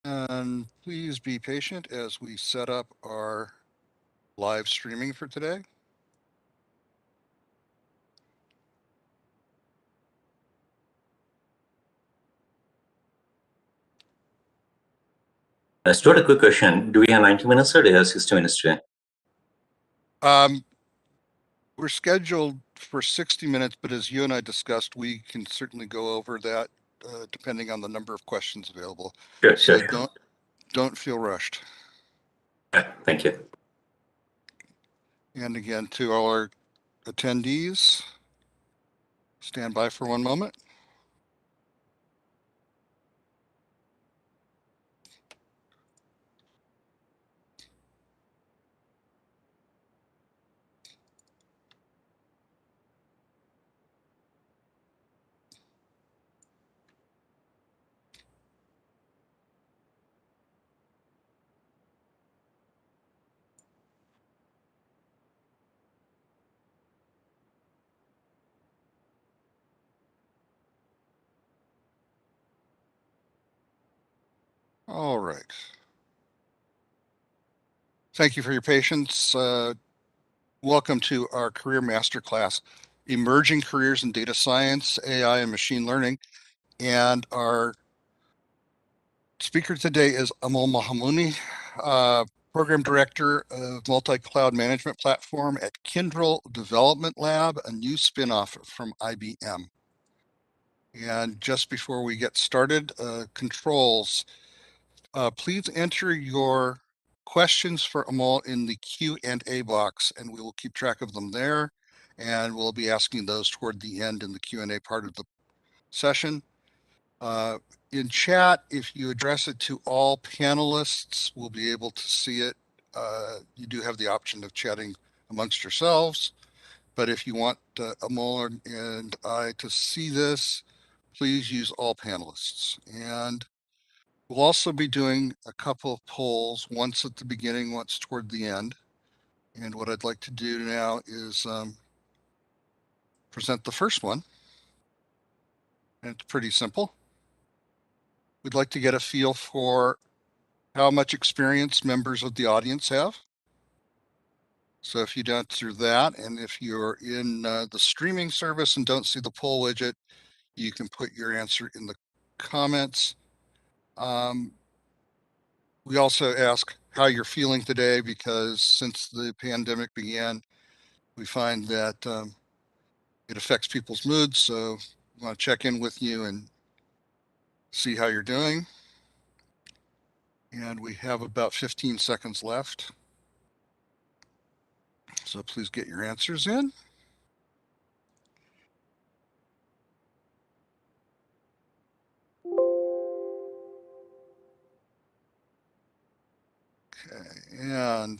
And please be patient as we set up our live streaming for today. Stuart, a quick question. Do we have 90 minutes or do we have 60 minutes today? We're scheduled for 60 minutes, but as you and I discussed, we can certainly go over that depending on the number of questions available. Sure, so sure. don't feel rushed. Thank you. And again, to all our attendees, stand by for one moment. All right. Thank you for your patience. Welcome to our Career Masterclass, Emerging Careers in Data Science, AI, and Machine Learning. And our speaker today is Amol Mahamuni, Program Director of Multi-Cloud Management Platform at Kyndryl Development Lab, a new spinoff from IBM. And just before we get started, controls, please enter your questions for Amol in the Q&A box, and we will keep track of them there. And we'll be asking those toward the end in the Q&A part of the session. In chat, if you address it to all panelists, we'll be able to see it. You do have the option of chatting amongst yourselves, but if you want Amol and I to see this, please use all panelists. And we'll also be doing a couple of polls, once at the beginning, once toward the end. And what I'd like to do now is present the first one. And it's pretty simple. We'd like to get a feel for how much experience members of the audience have. So if you don't answer that, and if you're in the streaming service and don't see the poll widget, you can put your answer in the comments. We also ask how you're feeling today, because since the pandemic began, we find that it affects people's moods. So we want to check in with you and see how you're doing. And we have about 15 seconds left. So please get your answers in. Okay, and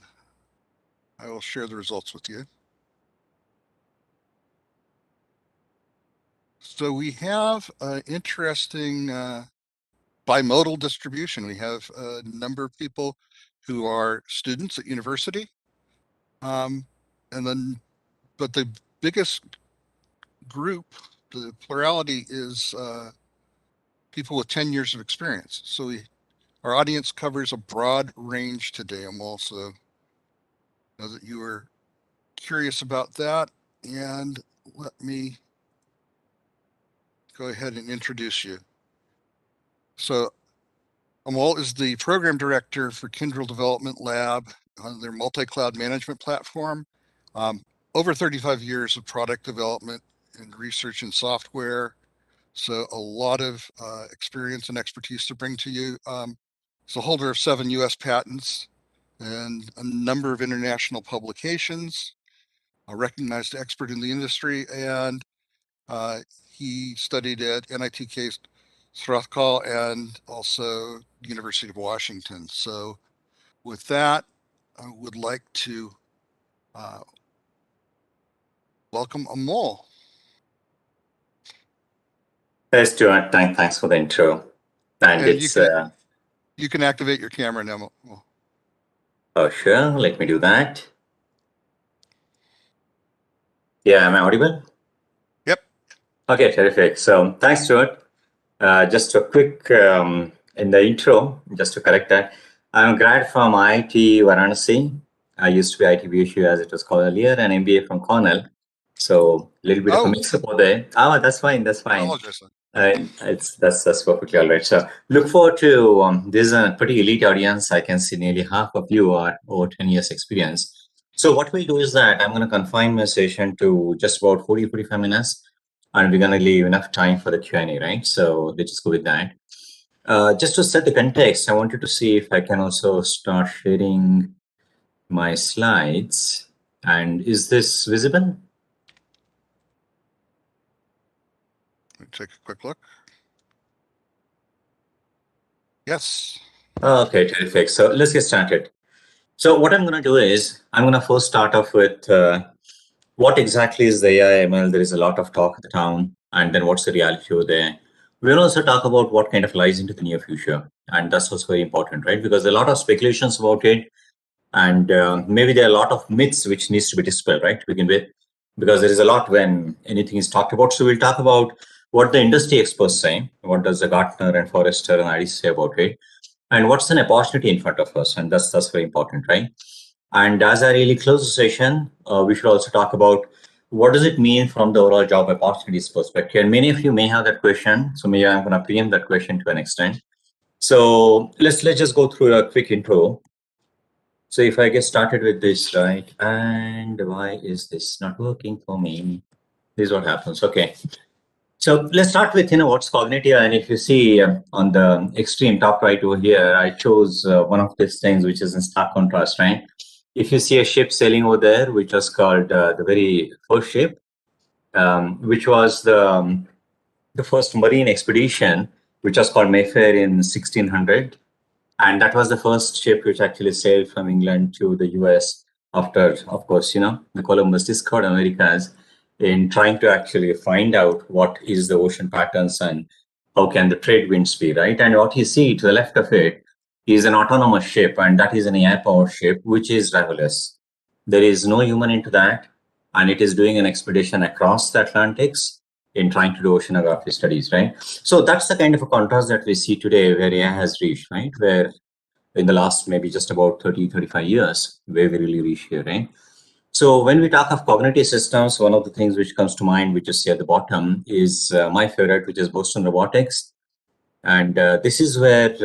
I will share the results with you. So we have an interesting bimodal distribution. We have a number of people who are students at university, but the biggest group, the plurality, is people with 10 years of experience. So our audience covers a broad range today. I'm also know that you were curious about that, and let me go ahead and introduce you. So Amol is the program director for Kyndryl Development Lab on their multi-cloud management platform. Over 35 years of product development and research in software. So a lot of experience and expertise to bring to you. He's a holder of 7 US patents and a number of international publications, a recognized expert in the industry, and he studied at NITK Strathclyde and also University of Washington. So with that, I would like to welcome Amol. Hey, Stuart. Thanks for the intro. And it's you can activate your camera now. Oh, sure. Let me do that. Yeah, am I audible? Yep. Okay, terrific. So thanks, Stuart. Just a quick in the intro, just to correct that, I'm a grad from IIT Varanasi. I used to be IIT BSU as it was called earlier, and MBA from Cornell. So a little bit of a mix up there. Oh, that's fine. That's fine. That's perfectly all right. So look forward to this is a pretty elite audience. I can see nearly half of you are over 10 years experience. So what we'll do is that I'm going to confine my session to just about 40-45 minutes, and we're going to leave enough time for the Q&A, right? So let's just go with that. Just to set the context, I wanted to see if I can also start sharing my slides. And is this visible? Let me take a quick look. Yes. Okay, terrific. So let's get started. So what I'm going to do is I'm going to first start off with what exactly is the AI ML? There is a lot of talk at the town, and then what's the reality over there? We'll also talk about what kind of lies into the near future, and that's also very important, right? Because there are a lot of speculations about it, and maybe there are a lot of myths which needs to be dispelled, right, to begin with, because there is a lot when anything is talked about. So we'll talk about what the industry experts say, what does the Gartner and Forrester and IDC say about it, and what's an opportunity in front of us, and that's very important, right? And as I really close the session, we should also talk about what does it mean from the overall job opportunities perspective. And many of you may have that question, so maybe I'm going to preempt that question to an extent. So let's just go through a quick intro. So if I get started with this, right, and why is this not working for me? This is what happens. Okay. So let's start with, what's cognitive. And if you see on the extreme top right over here, I chose one of these things, which is in stark contrast, right? If you see a ship sailing over there, which was called the very first ship, which was the first marine expedition, which was called Mayfair in 1600. And that was the first ship which actually sailed from England to the US after, of course, the Columbus discovered Americas in trying to actually find out what is the ocean patterns and how can the trade winds be, right? And what you see to the left of it is an autonomous ship, and that is an AI-powered ship, which is driverless. There is no human into that, and it is doing an expedition across the Atlantics in trying to do oceanography studies, right? So that's the kind of a contrast that we see today where AI has reached, right? Where in the last maybe just about 30, 35 years, where we really reach here, right? So when we talk of cognitive systems, one of the things which comes to mind, which you see at the bottom, is my favorite, which is Boston Robotics. And this is where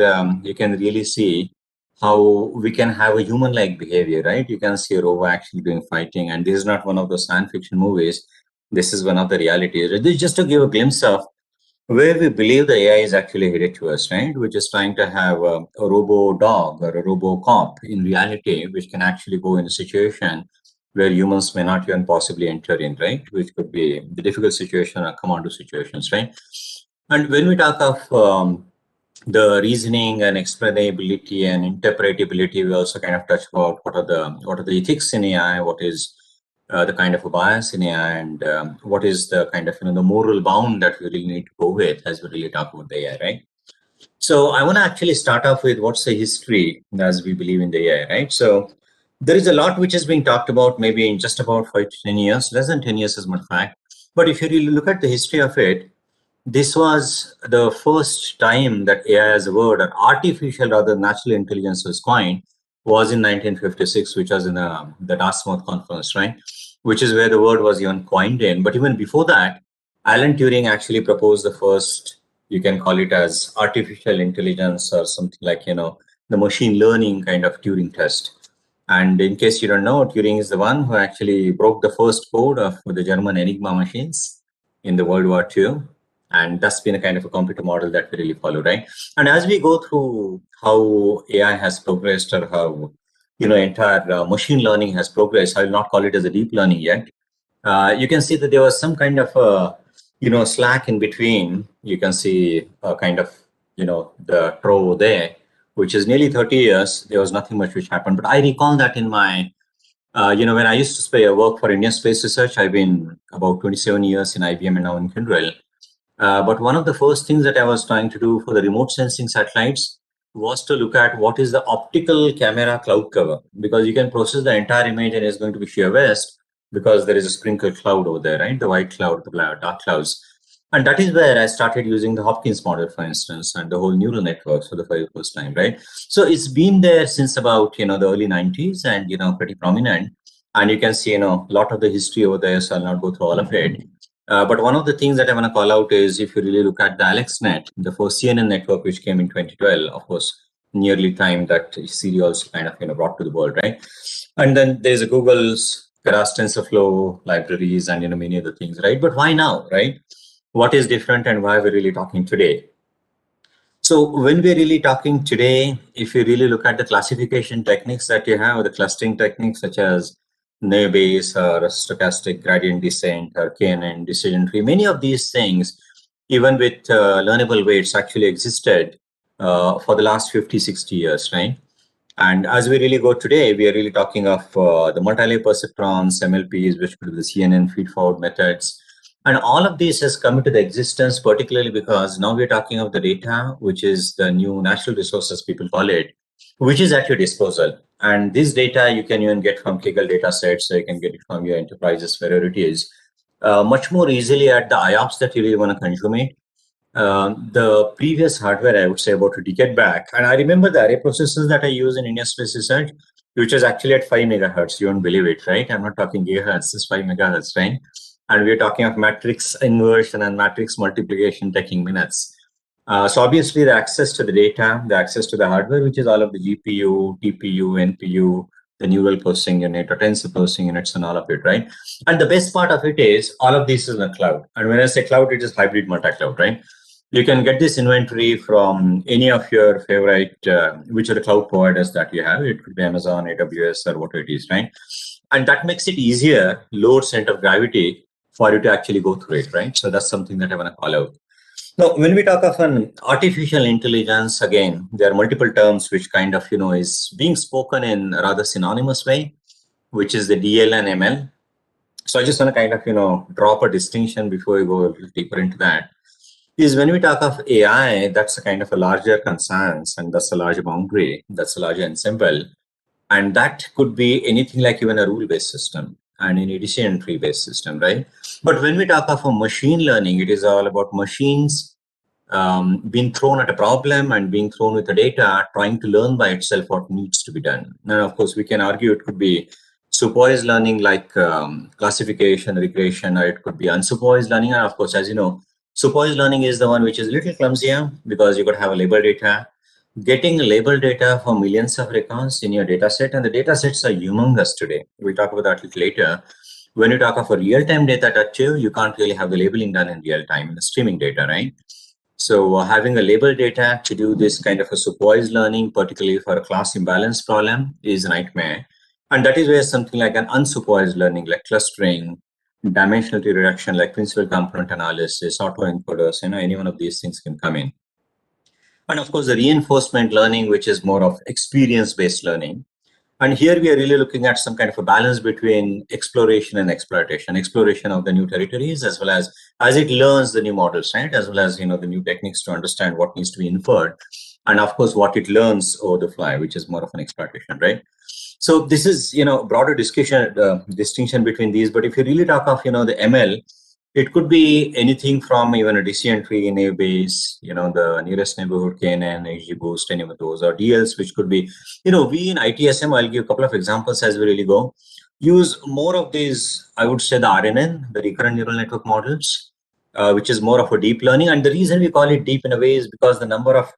you can really see how we can have a human-like behavior, right? You can see a robot actually doing fighting. And this is not one of those science fiction movies. This is one of the realities. This is just to give a glimpse of where we believe the AI is actually headed to us, right? We're just trying to have a robo dog or a robo cop in reality, which can actually go in a situation where humans may not even possibly enter in, right? Which could be the difficult situation or commando situations, right? And when we talk of the reasoning and explainability and interpretability, we also kind of touch about what are the ethics in AI, what is the kind of a bias in AI, and what is the kind of the moral bound that we really need to go with as we really talk about the AI, right? So I want to actually start off with what's the history as we believe in the AI, right? So there is a lot which is being talked about maybe in just about 5 to 10 years, less than 10 years as a matter of fact. But if you really look at the history of it, this was the first time that AI as a word, or artificial rather natural intelligence was coined, was in 1956, which was in the Dartmouth conference, right? Which is where the word was even coined in. But even before that, Alan Turing actually proposed the first, you can call it as artificial intelligence or something like, the machine learning kind of Turing test. And in case you don't know, Turing is the one who actually broke the first code of the German Enigma machines in the World War II. And that's been a kind of a computer model that we really follow, right? And as we go through how AI has progressed or how, entire machine learning has progressed, I will not call it as a deep learning yet. You can see that there was some kind of slack in between. You can see kind of, the trove there, which is nearly 30 years. There was nothing much which happened. But I recall that in my, when I used to work for Indian Space Research, I've been about 27 years in IBM and now in Kyndryl. But one of the first things that I was trying to do for the remote sensing satellites was to look at what is the optical camera cloud cover, because you can process the entire image and it's going to be sheer west because there is a sprinkled cloud over there, right? The white cloud, the dark clouds. And that is where I started using the Hopkins model, for instance, and the whole neural networks for the very first time, right? So it's been there since about, the early 90s and, pretty prominent. And you can see, a lot of the history over there, so I'll not go through all of it. But one of the things that I want to call out is if you really look at the AlexNet, the first CNN network, which came in 2012, of course, nearly time that Siri also kind of, brought to the world, right? And then there's a Google's Keras TensorFlow libraries and, many other things, right? But why now, right? What is different and why we're really talking today? So when we're really talking today, if you really look at the classification techniques that you have, the clustering techniques such as naive Bayes or stochastic gradient descent or KNN decision tree, many of these things, even with learnable weights, actually existed for the last 50, 60 years, right? And as we really go today, we are really talking of the multi-layer perceptrons, MLPs, which could be the CNN feed-forward methods. And all of this has come into the existence, particularly because now we're talking of the data, which is the new natural resources, people call it, which is at your disposal. And this data you can even get from Kaggle data sets, so you can get it from your enterprises, wherever it is, much more easily at the IOPS that you really want to consume it. The previous hardware, I would say about a decade back, and I remember the array processors that I use in India Space Research, which was actually at 5 megahertz. You won't believe it, right? I'm not talking gigahertz, it's 5 megahertz, right? And we're talking of matrix inversion and matrix multiplication taking minutes. So obviously the access to the data, the access to the hardware, which is all of the GPU, TPU, NPU, the neural processing unit or tensor processing units and all of it, right? And the best part of it is all of this is in the cloud. And when I say cloud, it is hybrid multi-cloud, right? You can get this inventory from any of your favorite, which are the cloud providers that you have. It could be Amazon, AWS, or whatever it is, right? And that makes it easier, lower center of gravity for you to actually go through it, right? So that's something that I want to call out. Now, when we talk of an artificial intelligence, again, there are multiple terms which kind of, is being spoken in a rather synonymous way, which is the DL and ML. So I just want to kind of, drop a distinction before we go a little deeper into that. Is when we talk of AI, that's a kind of a larger concerns and that's a larger boundary, that's a larger ensemble. And that could be anything like even a rule-based system and any decision tree-based system, right? But when we talk of a machine learning, it is all about machines being thrown at a problem and being thrown with the data, trying to learn by itself what needs to be done. Now, of course, we can argue it could be supervised learning like classification, regression, or it could be unsupervised learning. And of course, as you know, supervised learning is the one which is a little clumsier because you could have a label data. Getting label data for millions of records in your data set, and the data sets are humongous today. We'll talk about that a little later. When you talk of a real-time data touch, you can't really have the labeling done in real time in the streaming data, right? So having a label data to do this kind of a supervised learning, particularly for a class imbalance problem, is a nightmare. And that is where something like an unsupervised learning, like clustering, dimensionality reduction, like principal component analysis, autoencoders, any one of these things can come in. And of course, the reinforcement learning, which is more of experience-based learning. And here we are really looking at some kind of a balance between exploration and exploitation, exploration of the new territories, as well as it learns the new models, right? As well as, the new techniques to understand what needs to be inferred. And of course, what it learns over the fly, which is more of an exploitation, right? So this is, broader distinction between these. But if you really talk of, the ML, it could be anything from even a decision tree in Bayes, the nearest neighborhood KNN, XGBoost, any of those, or DLs, which could be, we in ITSM, I'll give a couple of examples as we really go. Use more of these, I would say the RNN, the recurrent neural network models, which is more of a deep learning. And the reason we call it deep in a way is because the number of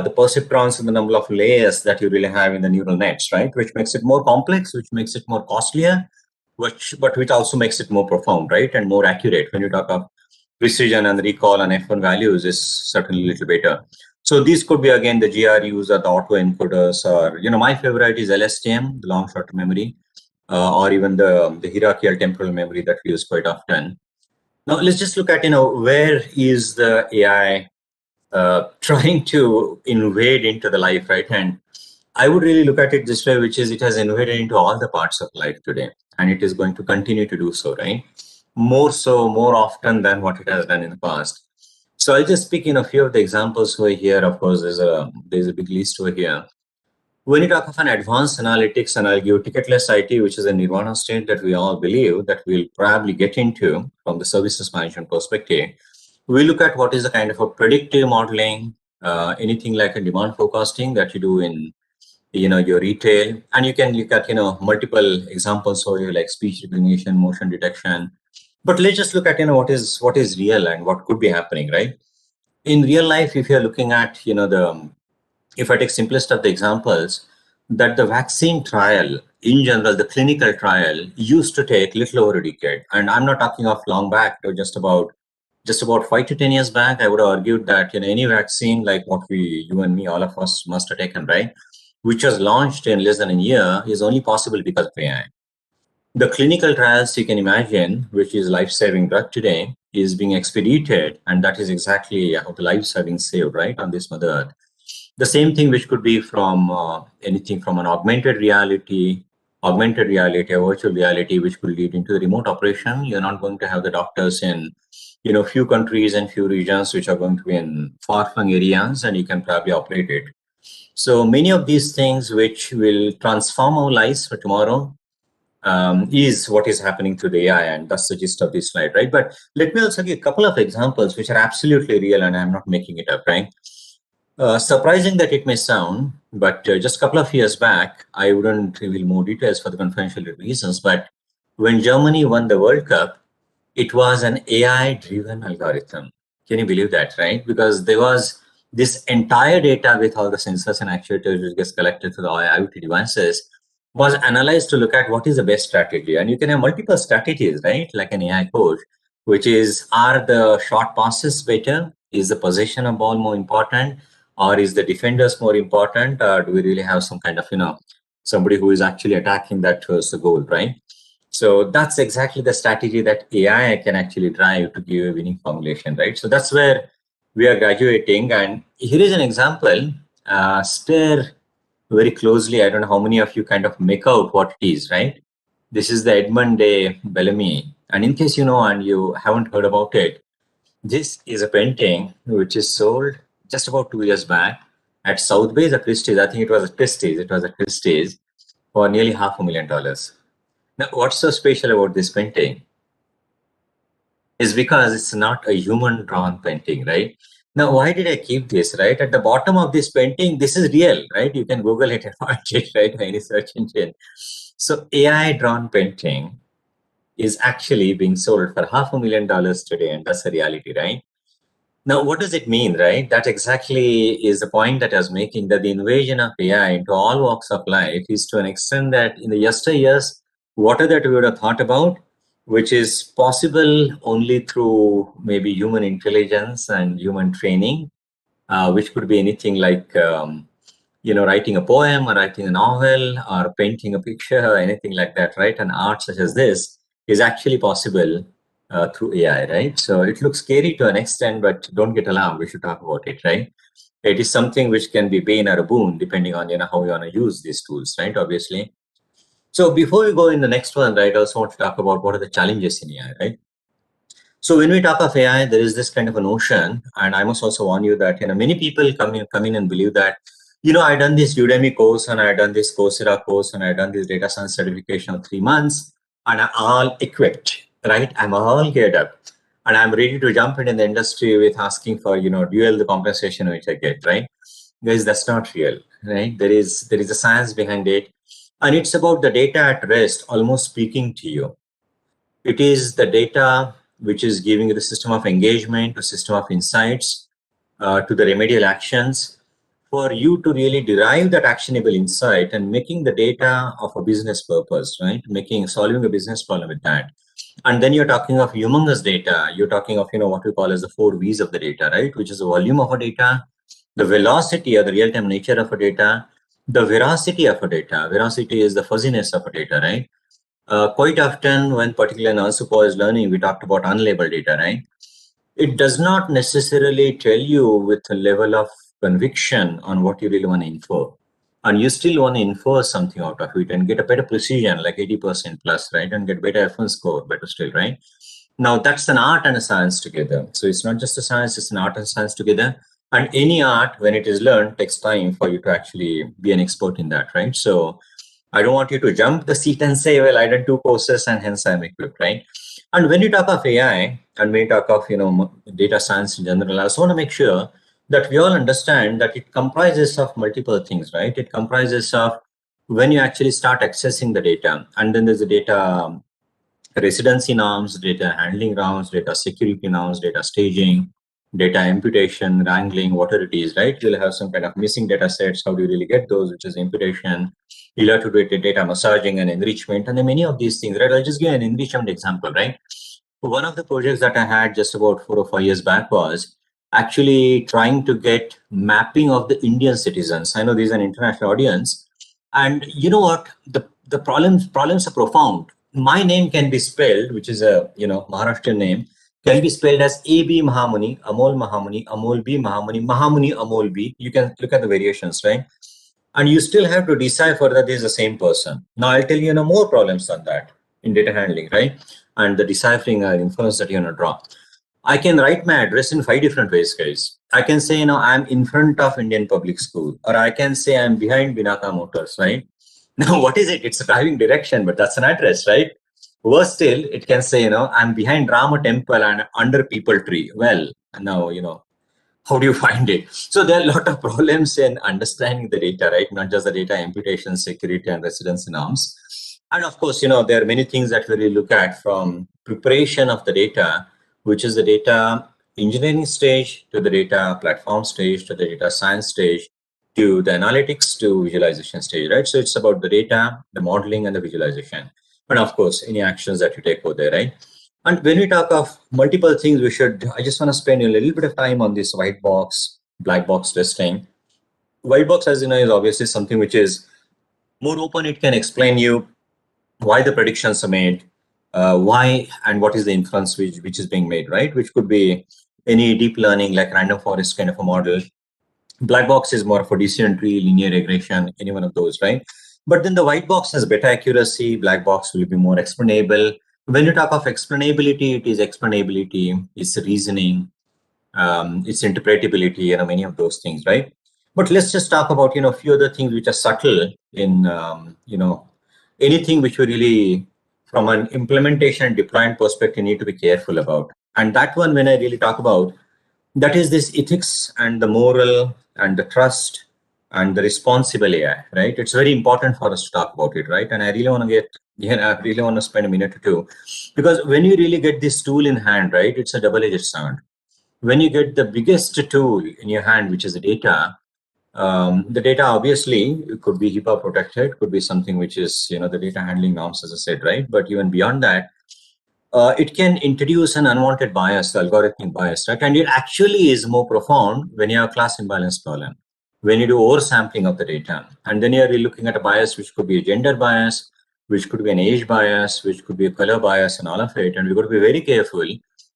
the perceptrons and the number of layers that you really have in the neural nets, right? Which makes it more complex, which makes it more costlier, but which also makes it more profound, right? And more accurate. When you talk of precision and recall and F1 values is certainly a little better. So these could be, again, the GRUs or the autoencoders, or, my favorite is LSTM, the long short memory, or even the hierarchical temporal memory that we use quite often. Now, let's just look at, where is the AI trying to invade into the life, right? And I would really look at it this way, which is it has invaded into all the parts of life today, and it is going to continue to do so, right? More so, more often than what it has done in the past. So I'll just pick in a few of the examples over here. Of course, there's a big list over here. When you talk of an advanced analytics, and I'll give ticketless IT, which is a nirvana state that we all believe that we'll probably get into from the services management perspective. We look at what is the kind of a predictive modeling, anything like a demand forecasting that you do in your retail, and you can look at multiple examples for you like speech recognition, motion detection. But let's just look at what is real and what could be happening, right? In real life, if you're looking at if I take simplest of the examples, that the vaccine trial in general, the clinical trial used to take little over a decade, and I'm not talking of long back, or just about 5 to 10 years back. I would have argued that any vaccine like what you and me, all of us must have taken, right, which was launched in less than a year, is only possible because of AI. The clinical trials, you can imagine, which is life-saving drug today, is being expedited, and that is exactly how the lives are being saved, right, on this mother earth. The same thing, which could be from anything from an augmented reality, or virtual reality, which could lead into the remote operation. You're not going to have the doctors in few countries and few regions which are going to be in far-flung areas, and you can probably operate it. So many of these things which will transform our lives for tomorrow is what is happening to the AI, and that's the gist of this slide, right? But let me also give a couple of examples which are absolutely real, and I'm not making it up, right? Surprising that it may sound, but just a couple of years back, I wouldn't reveal more details for the confidential reasons, but when Germany won the World Cup, it was an AI-driven algorithm. Can you believe that, right? Because there was this entire data with all the sensors and actuators which gets collected through the IoT devices was analyzed to look at what is the best strategy. And you can have multiple strategies, right? Like an AI coach, which is, are the short passes better? Is the possession of ball more important? Or is the defenders more important? Or do we really have some kind of, somebody who is actually attacking that towards the goal, right? So that's exactly the strategy that AI can actually drive to give a winning formulation, right? So that's where we are graduating. And here is an example. Stare very closely. I don't know how many of you kind of make out what it is, right? This is the Edmund de Bellamy. And in case you know and you haven't heard about it, this is a painting which is sold just about 2 years back at South Bay's at Christie's. I think it was at Christie's. It was at Christie's for nearly $500,000. Now, what's so special about this painting is because it's not a human drawn painting, right? Now, why did I keep this, right? At the bottom of this painting, this is real, right? You can Google it and find it, right? Any search engine. So AI drawn painting is actually being sold for $500,000 today, and that's the reality, right? Now, what does it mean, right? That exactly is the point that I was making, that the invasion of AI into all walks of life is to an extent that in the yesteryears, what that we would have thought about, which is possible only through maybe human intelligence and human training, which could be anything like, writing a poem or writing a novel or painting a picture or anything like that, right? An art such as this is actually possible through AI, right? So it looks scary to an extent, but don't get alarmed. We should talk about it, right? It is something which can be pain or a boon depending on how you want to use these tools, right? Obviously. So before we go in the next one, right, I also want to talk about what are the challenges in AI, right? So when we talk of AI, there is this kind of a notion, and I must also warn you that many people come in and believe that I done this Udemy course and I done this Coursera course and I done this data science certification of 3 months and I'm all equipped, right? I'm all geared up and I'm ready to jump into the industry with asking for dual the compensation which I get, right? Guys, that's not real, right? There is a science behind it, and it's about the data at rest, almost speaking to you. It is the data which is giving you the system of engagement, the system of insights, to the remedial actions for you to really derive that actionable insight and making the data of a business purpose, right? Solving a business problem with that. And then you're talking of humongous data. You're talking of, what we call as the 4 V's of the data, right? Which is the volume of a data, the velocity or the real-time nature of a data, the veracity of a data. Veracity is the fuzziness of a data, right? Quite often when particularly in unsupervised learning, we talked about unlabeled data, right? It does not necessarily tell you with a level of conviction on what you really want to infer. And you still want to infer something out of it and get a better precision, like 80% plus, right? And get better F1 score, better still, right? Now that's an art and a science together. So it's not just a science, it's an art and science together. And any art, when it is learned, takes time for you to actually be an expert in that, right? So I don't want you to jump the seat and say, well, I did 2 courses and hence I'm equipped, right? And when you talk of AI and when you talk of data science in general, I also want to make sure that we all understand that it comprises of multiple things, right? It comprises of when you actually start accessing the data, and then there's the data residency norms, data handling norms, data security norms, data staging, data imputation, wrangling, whatever it is, right? You'll have some kind of missing data sets. How do you really get those, which is imputation? You'll have to do data massaging and enrichment, and then many of these things, right? I'll just give you an enrichment example, right? One of the projects that I had just about 4 or 5 years back was actually trying to get mapping of the Indian citizens. I know this is an international audience, and you know what? The problems are profound. My name can be spelled, which is a Maharashtrian name, can be spelled as A.B. Mahamuni, Amol Mahamuni, Amol B. Mahamuni, Mahamuni Amol B. You can look at the variations, right? And you still have to decipher that this is the same person. Now I'll tell you, more problems than that in data handling, right? And the deciphering inference that you're going to draw. I can write my address in 5 different ways, guys. I can say, I'm in front of Indian Public School, or I can say I'm behind Binaka Motors, right? Now, what is it? It's a driving direction, but that's an address, right? Worse still, it can say, I'm behind Rama Temple and under People Tree. Well, now, how do you find it? So there are a lot of problems in understanding the data, right? Not just the data imputation, security, and residency norms. And of course, there are many things that we really look at, from preparation of the data, which is the data engineering stage, to the data platform stage, to the data science stage, to the analytics, to visualization stage, right? So it's about the data, the modeling, and the visualization. And of course, any actions that you take over there, right? And when we talk of multiple things, I just want to spend a little bit of time on this white box, black box testing. White box, as you know, is obviously something which is more open. It can explain you why the predictions are made, why and what is the inference which is being made, right? Which could be any deep learning, like random forest kind of a model. Black box is more for decision tree, linear regression, any one of those, right? But then the white box has better accuracy. Black box will be more explainable. When you talk of explainability, it is explainability, it's reasoning, it's interpretability, many of those things, right? But let's just talk about, a few other things which are subtle in, anything which we really, from an implementation and deployment perspective, need to be careful about. And that one, when I really talk about, that is this ethics and the moral and the trust and the responsible AI, right? It's very important for us to talk about it, right? And I really want to spend a minute or two, because when you really get this tool in hand, right, it's a double-edged sword. When you get the biggest tool in your hand, which is the data obviously could be HIPAA protected, could be something which is, the data handling norms, as I said, right? But even beyond that, it can introduce an unwanted bias, algorithmic bias, right? And it actually is more profound when you have a class imbalance problem, when you do oversampling of the data. And then you're really looking at a bias which could be a gender bias, which could be an age bias, which could be a color bias, and all of it. And we've got to be very careful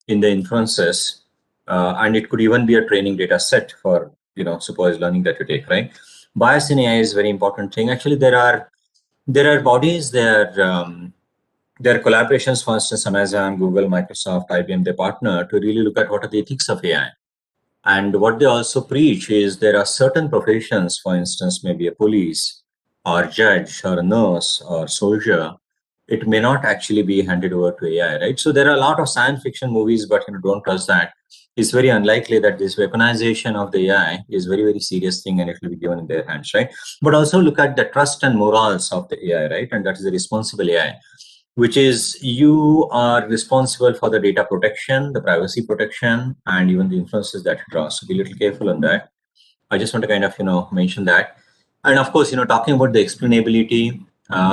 in the inferences. And it could even be a training data set for, supervised learning that you take, right? Bias in AI is a very important thing. Actually, there are bodies, there are collaborations, for instance, Amazon, Google, Microsoft, IBM, they partner to really look at what are the ethics of AI. And what they also preach is there are certain professions, for instance, maybe a police or judge or a nurse or soldier, it may not actually be handed over to AI, right? So there are a lot of science fiction movies, but don't trust that. It's very unlikely that this weaponization of the AI is very, very serious thing, and it will be given in their hands, right? But also look at the trust and morals of the AI, right? And that is the responsible AI, which is you are responsible for the data protection, the privacy protection, and even the inferences that you draw. So be a little careful on that. I just want to kind of, mention that. And of course, talking about the explainability,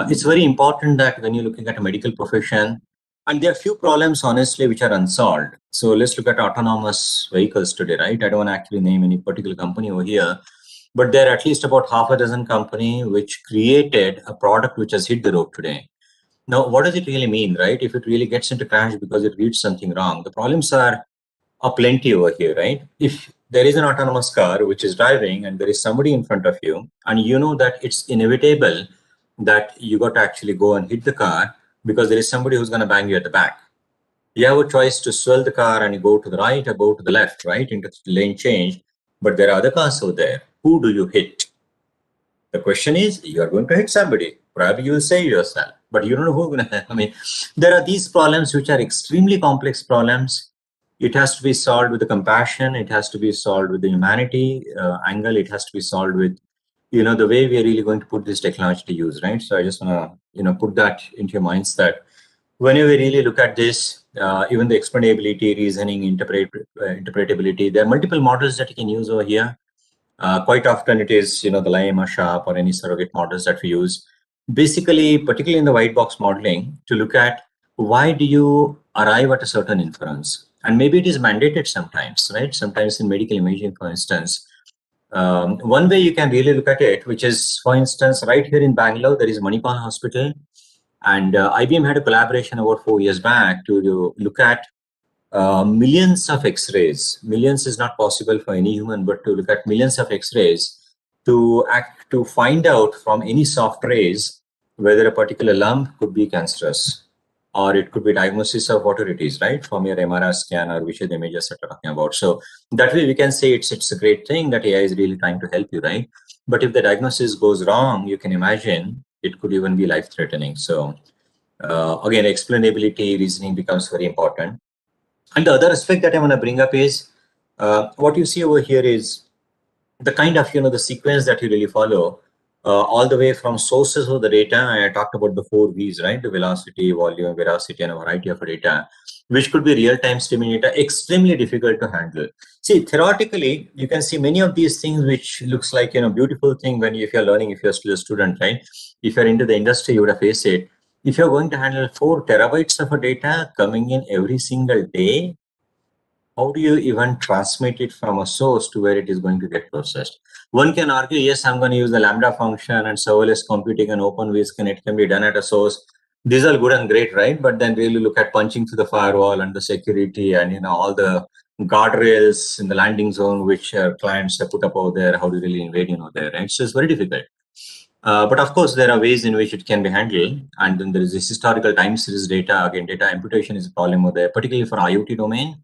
it's very important that when you're looking at a medical profession, and there are few problems, honestly, which are unsolved. So let's look at autonomous vehicles today, right? I don't want to actually name any particular company over here, but there are at least about half a dozen companies which created a product which has hit the road today. Now, what does it really mean, right? If it really gets into crash because it reads something wrong, the problems are plenty over here, right? If there is an autonomous car which is driving and there is somebody in front of you, and you know that it's inevitable that you got to actually go and hit the car because there is somebody who's going to bang you at the back. You have a choice to swell the car and you go to the right or go to the left, right, into the lane change. But there are other cars over there. Who do you hit? The question is, you are going to hit somebody. Probably you will save yourself. but you don't know who's going to help. I mean, there are these problems which are extremely complex problems. It has to be solved with the compassion. It has to be solved with the humanity angle. It has to be solved with, the way we are really going to put this technology to use, right? So I just want to, put that into your minds that whenever we really look at this, even the explainability, reasoning, interpretability, there are multiple models that you can use over here. Quite often it is, the Llama, Sharp, or any surrogate models that we use. Basically, particularly in the white box modeling, to look at why do you arrive at a certain inference? And maybe it is mandated sometimes, right? Sometimes in medical imaging, for instance, one way you can really look at it, which is, for instance, right here in Bangalore, there is Manipal Hospital. And IBM had a collaboration about 4 years back to look at millions of X-rays. Millions is not possible for any human, but to look at millions of X-rays to find out from any soft rays whether a particular lump could be cancerous, or it could be diagnosis of whatever it is, right? From your MRI scan or which are the images that we're talking about. So that way we can say it's a great thing that AI is really trying to help you, right? But if the diagnosis goes wrong, you can imagine it could even be life-threatening. So again, explainability, reasoning becomes very important. And the other aspect that I want to bring up is what you see over here is the kind of, the sequence that you really follow all the way from sources of the data. I talked about the 4 V's, right? The velocity, volume, veracity, and a variety of data, which could be real-time streaming data, extremely difficult to handle. See, theoretically, you can see many of these things, which looks like, beautiful thing if you're learning, if you're still a student, right? If you're into the industry, you would have faced it. If you're going to handle 4 terabytes of data coming in every single day, how do you even transmit it from a source to where it is going to get processed? One can argue, yes, I'm going to use the Lambda function and serverless computing and open and it can be done at a source. These are good and great, right? But then really look at punching through the firewall and the security and all the guardrails in the landing zone which clients have put up over there. How do you really invade there, right? So it's very difficult. But of course, there are ways in which it can be handled. And then there is this historical time series data. Again, data imputation is a problem over there, particularly for IoT domain.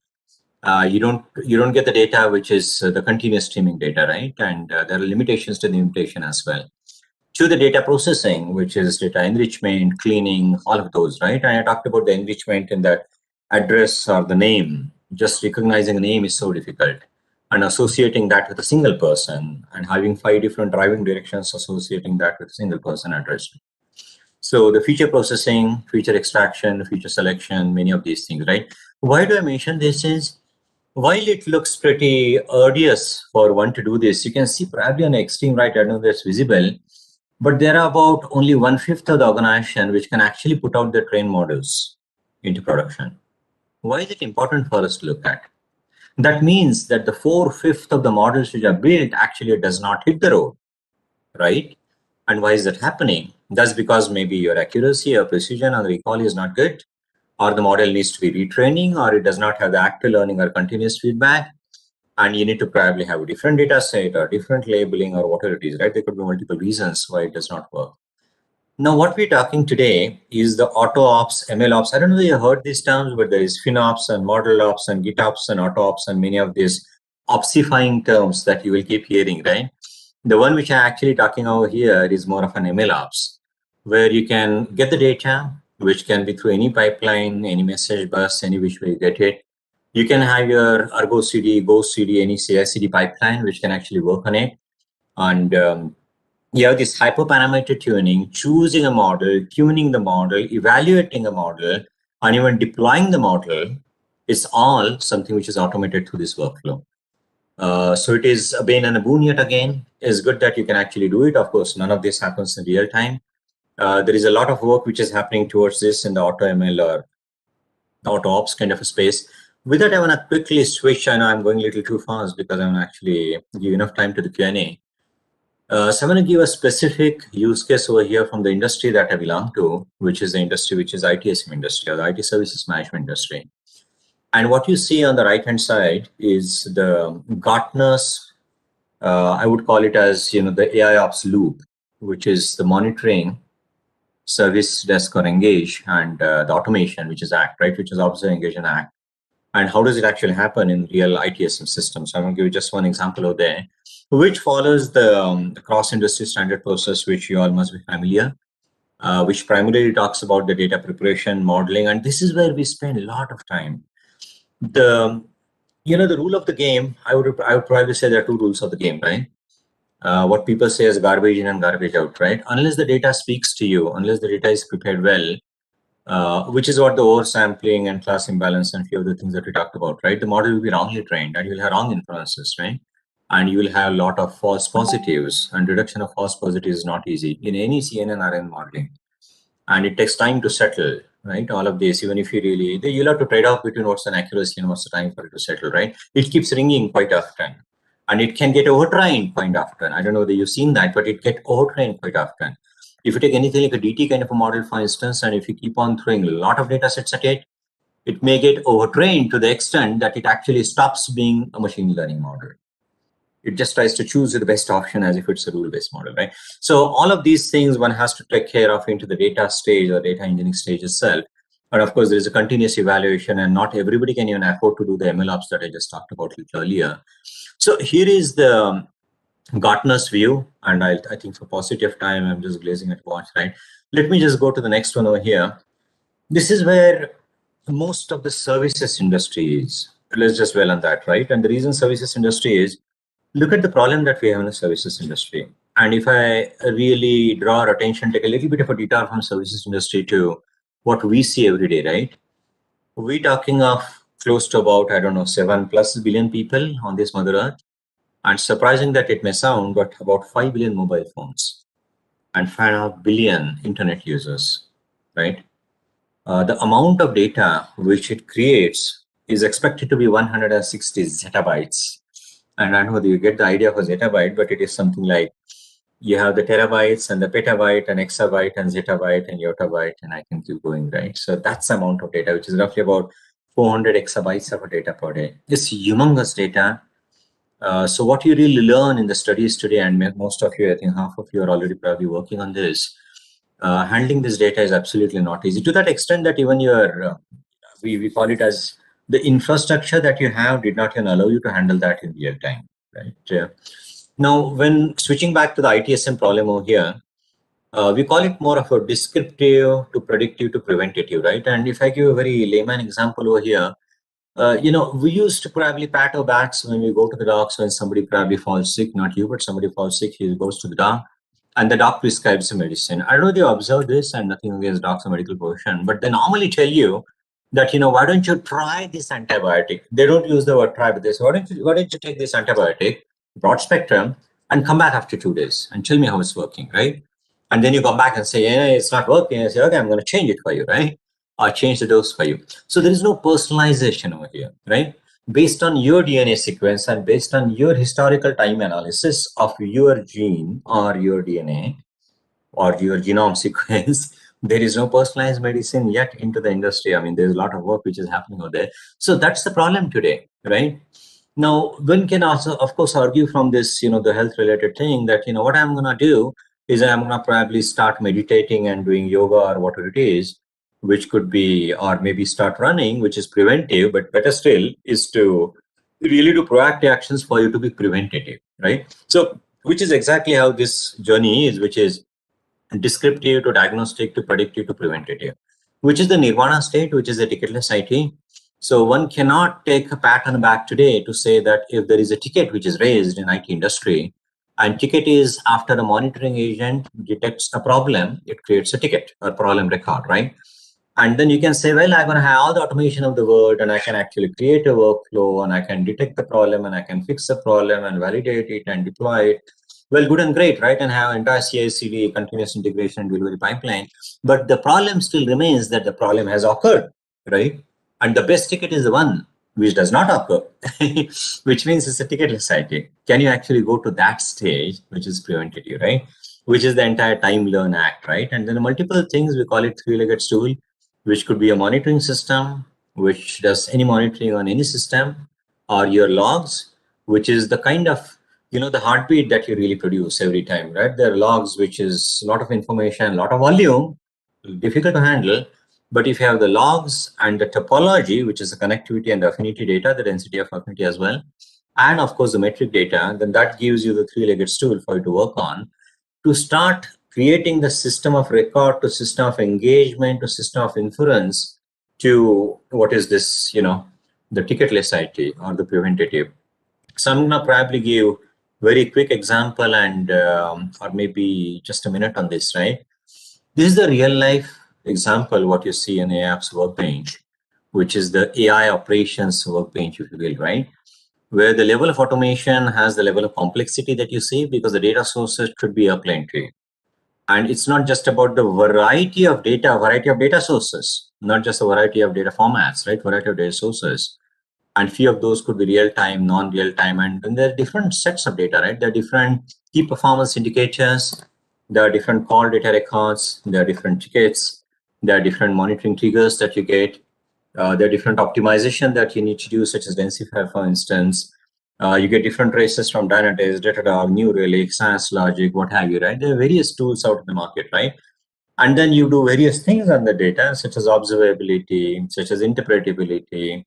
You don't get the data which is the continuous streaming data, right? And there are limitations to the imputation as well. To the data processing, which is data enrichment, cleaning, all of those, right? And I talked about the enrichment in that address or the name. Just recognizing a name is so difficult, and associating that with a single person and having 5 different driving directions, associating that with a single person address. So the feature processing, feature extraction, feature selection, many of these things, right? Why do I mention this is, while it looks pretty arduous for one to do this, you can see probably on the extreme right, I don't know if that's visible, but there are about only 1/5 of the organization which can actually put out the trained models into production. Why is it important for us to look at? That means that the 4/5 of the models which are built actually does not hit the road, right? And why is that happening? That's because maybe your accuracy or precision or recall is not good, or the model needs to be retraining, or it does not have the active learning or continuous feedback. And you need to probably have a different data set or different labeling or whatever it is, right? There could be multiple reasons why it does not work. Now, what we're talking today is the AutoOps, MLOps. I don't know if you heard these terms, but there is FinOps and ModelOps and GitOps and AutoOps and many of these opsifying terms that you will keep hearing, right? The one which I'm actually talking over here is more of an MLOps, where you can get the data, which can be through any pipeline, any message bus, any which way you get it. You can have your Argo CD, Go CD, any CI/CD pipeline, which can actually work on it. And you have this hyperparameter tuning, choosing a model, tuning the model, evaluating a model, and even deploying the model. It's all something which is automated through this workflow. So it is a bane and a boon yet again. It's good that you can actually do it. Of course, none of this happens in real time. There is a lot of work which is happening towards this in the AutoML or AutoOps kind of a space. With that, I want to quickly switch. I know I'm going a little too fast because I want to actually give enough time to the Q&A. So I'm going to give a specific use case over here from the industry that I belong to, which is the industry which is ITSM industry or the IT services management industry. And what you see on the right-hand side is the Gartner's, I would call it as, the AIOps loop, which is the monitoring, service desk or engage, and the automation, which is ACT, right, which is observe, engage, and act. And how does it actually happen in real ITSM systems? So I'm going to give you just one example over there, which follows the cross-industry standard process, which you all must be familiar. which primarily talks about the data preparation, modeling, and this is where we spend a lot of time. The the rule of the game, I would probably say there are two rules of the game, right? What people say is garbage in and garbage out, right? Unless the data speaks to you, unless the data is prepared well, which is what the oversampling and class imbalance and few of the things that we talked about, right? The model will be wrongly trained and you'll have wrong inferences, right? And you will have a lot of false positives, and reduction of false positives is not easy in any CNN or RN modeling. And it takes time to settle, right? All of this, even if you really, you'll have to trade off between what's an accuracy and what's the time for it to settle, right? It keeps ringing quite often. And it can get overtrained quite often. I don't know whether you've seen that, but it gets overtrained quite often. If you take anything like a DT kind of a model, for instance, and if you keep on throwing a lot of data sets at it, it may get overtrained to the extent that it actually stops being a machine learning model. It just tries to choose the best option as if it's a rule-based model, right? So all of these things one has to take care of into the data stage or data engineering stage itself. And of course, there is a continuous evaluation, and not everybody can even afford to do the MLOps that I just talked about a little earlier. So here is the Gartner's view, and I think for paucity of time, I'm just glazing at watch, right? Let me just go to the next one over here. This is where most of the services industry is. Let's just dwell on that, right? And the reason services industry is, look at the problem that we have in the services industry. And if I really draw our attention, take a little bit of a detour from services industry to what we see every day, right? We're talking of close to about, I don't know, 7+ billion people on this Mother Earth. And surprising that it may sound, but about 5 billion mobile phones and 5.5 billion internet users, right? The amount of data which it creates is expected to be 160 zettabytes. And I don't know whether you get the idea of a zettabyte, but it is something like you have the terabytes and the petabyte and exabyte and zettabyte and yottabyte, and I can keep going, right? So that's the amount of data, which is roughly about 400 exabytes of data per day. It's humongous data. So what you really learn in the studies today, and most of you, I think half of you are already probably working on this, handling this data is absolutely not easy, to that extent that even your, we call it as the infrastructure that you have did not even allow you to handle that in real time, right? Now, when switching back to the ITSM problem over here, we call it more of a descriptive to predictive to preventative, right? And if I give a very layman example over here, we used to probably pat our backs when we go to the docs when somebody probably falls sick, not you, but somebody falls sick, he goes to the doc, and the doc prescribes a medicine. I don't know if you observe this, and nothing against docs or medical profession, but they normally tell you that, why don't you try this antibiotic? They don't use the word try, but they say, why don't you take this antibiotic, broad spectrum, and come back after 2 days and tell me how it's working, right? And then you come back and say, yeah, it's not working. I say, okay, I'm going to change it for you, right? Or change the dose for you. So there is no personalization over here, right? Based on your DNA sequence and based on your historical time analysis of your gene or your DNA or your genome sequence, there is no personalized medicine yet into the industry. I mean, there's a lot of work which is happening over there. So that's the problem today, right? Now, one can also, of course, argue from this, the health related thing that, what I'm going to do is I'm going to probably start meditating and doing yoga or whatever it is, which could be, or maybe start running, which is preventive, but better still is to really do proactive actions for you to be preventative, right? So, which is exactly how this journey is, which is descriptive to diagnostic to predictive to preventative, which is the nirvana state, which is the ticketless IT. So one cannot take a pat on the back today to say that if there is a ticket which is raised in IT industry, and ticket is after a monitoring agent detects a problem, it creates a ticket or problem record, right? And then you can say, well, I'm going to have all the automation of the world, and I can actually create a workflow, and I can detect the problem, and I can fix the problem, and validate it, and deploy it. Well, good and great, right? And have entire CI/CD, continuous integration, delivery pipeline. But the problem still remains that the problem has occurred, right? And the best ticket is the one which does not occur, which means it's a ticketless IT. Can you actually go to that stage, which is preventative, right? Which is the entire time learn act, right? And then multiple things, we call it three-legged stool, which could be a monitoring system, which does any monitoring on any system, or your logs, which is the kind of, the heartbeat that you really produce every time, right? There are logs, which is a lot of information, a lot of volume, difficult to handle. But if you have the logs and the topology, which is the connectivity and the affinity data, the density of affinity as well, and of course the metric data, then that gives you the three-legged stool for you to work on to start creating the system of record to system of engagement to system of inference to what is this, the ticketless IT or the preventative. So I'm going to probably give very quick example and or maybe just a minute on this, right? This is the real life example, what you see in AIOps workbench, which is the AI operations workbench, if you will, right? Where the level of automation has the level of complexity that you see because the data sources should be a plenty. And it's not just about the variety of data sources, not just a variety of data formats, right? Variety of data sources. And few of those could be real time, non-real time. And then there are different sets of data, right? There are different key performance indicators. There are different call data records. There are different tickets. There are different monitoring triggers that you get. There are different optimization that you need to do, such as Densifier, for instance. You get different traces from Dynatrace, Datadog, New Relic, SAS Logic, what have you, right? There are various tools out in the market, right? And then you do various things on the data, such as observability, such as interpretability,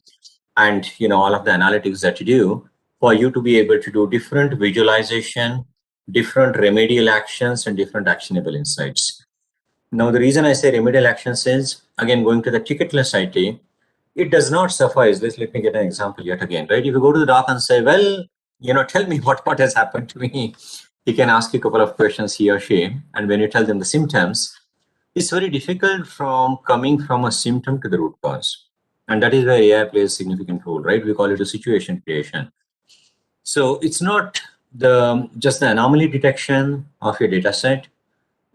and all of the analytics that you do for you to be able to do different visualization, different remedial actions, and different actionable insights. Now, the reason I say remedial actions is, again, going to the ticketless IT, it does not suffice. Let me get an example yet again, right? If you go to the doc and say, well, tell me what has happened to me, he can ask you a couple of questions, he or she. And when you tell them the symptoms, it's very difficult from coming from a symptom to the root cause. And that is where AI plays a significant role, right? We call it a situation creation. So it's not just the anomaly detection of your data set.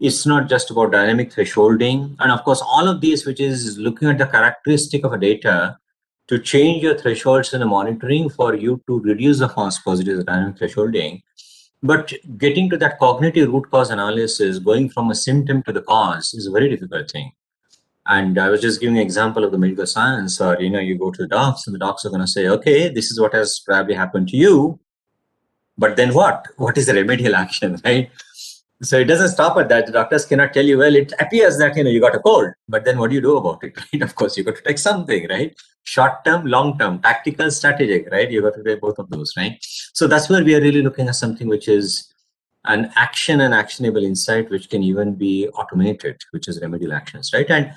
It's not just about dynamic thresholding. And of course, all of these, which is looking at the characteristic of a data to change your thresholds in the monitoring for you to reduce the false positives, dynamic thresholding. But getting to that cognitive root cause analysis, going from a symptom to the cause, is a very difficult thing. And I was just giving an example of the medical science, or you go to the docs, and the docs are going to say, okay, this is what has probably happened to you, but then what? What is the remedial action, right? So it doesn't stop at that. The doctors cannot tell you, well, it appears that you got a cold, but then what do you do about it, right? Of course, you got to take something, right? Short term, long term, tactical, strategic, right? You got to take both of those, right? So that's where we are really looking at something which is an action and actionable insight, which can even be automated, which is remedial actions, right? And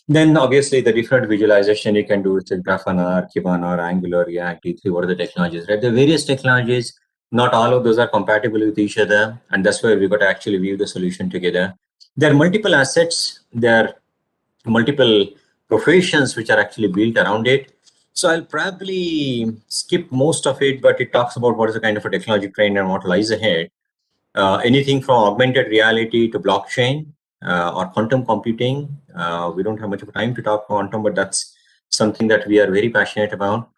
then obviously the different visualization you can do with Grafana, Kibana, Angular, React, D3, what are the technologies, right? The various technologies, not all of those are compatible with each other. And that's where we've got to actually view the solution together. There are multiple assets. There are multiple professions which are actually built around it. So I'll probably skip most of it, but it talks about what is the kind of a technology trend and what lies ahead. Anything from augmented reality to blockchain or quantum computing. We don't have much of time to talk quantum, but that's something that we are very passionate about.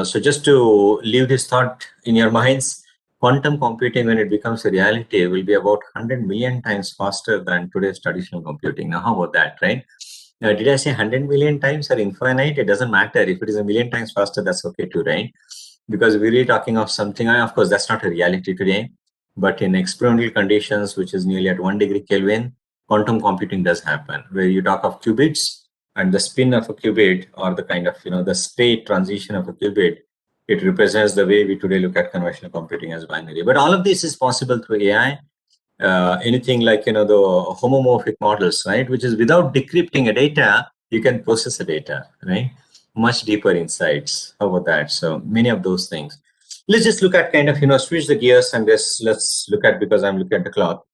So just to leave this thought in your minds, quantum computing, when it becomes a reality, will be about 100 million times faster than today's traditional computing. Now, how about that, right? Did I say 100 million times or infinite? It doesn't matter. If it is a million times faster, that's okay too, right? Because we're really talking of something, of course, that's not a reality today. But in experimental conditions, which is nearly at 1 degree Kelvin, quantum computing does happen, where you talk of qubits, and the spin of a qubit, or the kind of, the state transition of a qubit, it represents the way we today look at conventional computing as binary. But all of this is possible through AI. Anything like, the homomorphic models, right? Which is without decrypting a data, you can process the data, right? Much deeper insights. How about that? So many of those things. Let's just look at kind of, switch the gears and let's look at, because I'm looking at the clock.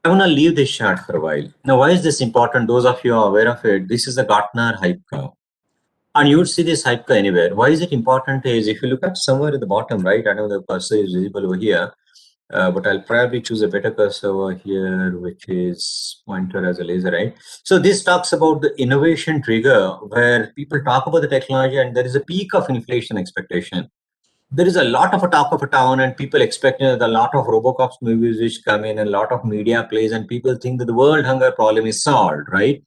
I want to leave this chart for a while. Now, why is this important? Those of you who are aware of it, this is the Gartner hype curve. And you would see this hype curve anywhere. Why is it important is if you look at somewhere at the bottom, right? I know the cursor is visible over here, but I'll probably choose a better cursor over here, which is pointer as a laser, right? So this talks about the innovation trigger where people talk about the technology and there is a peak of inflation expectation. There is a lot of a talk of a town and people expect a lot of Robocops movies which come in and a lot of media plays and people think that the world hunger problem is solved, right?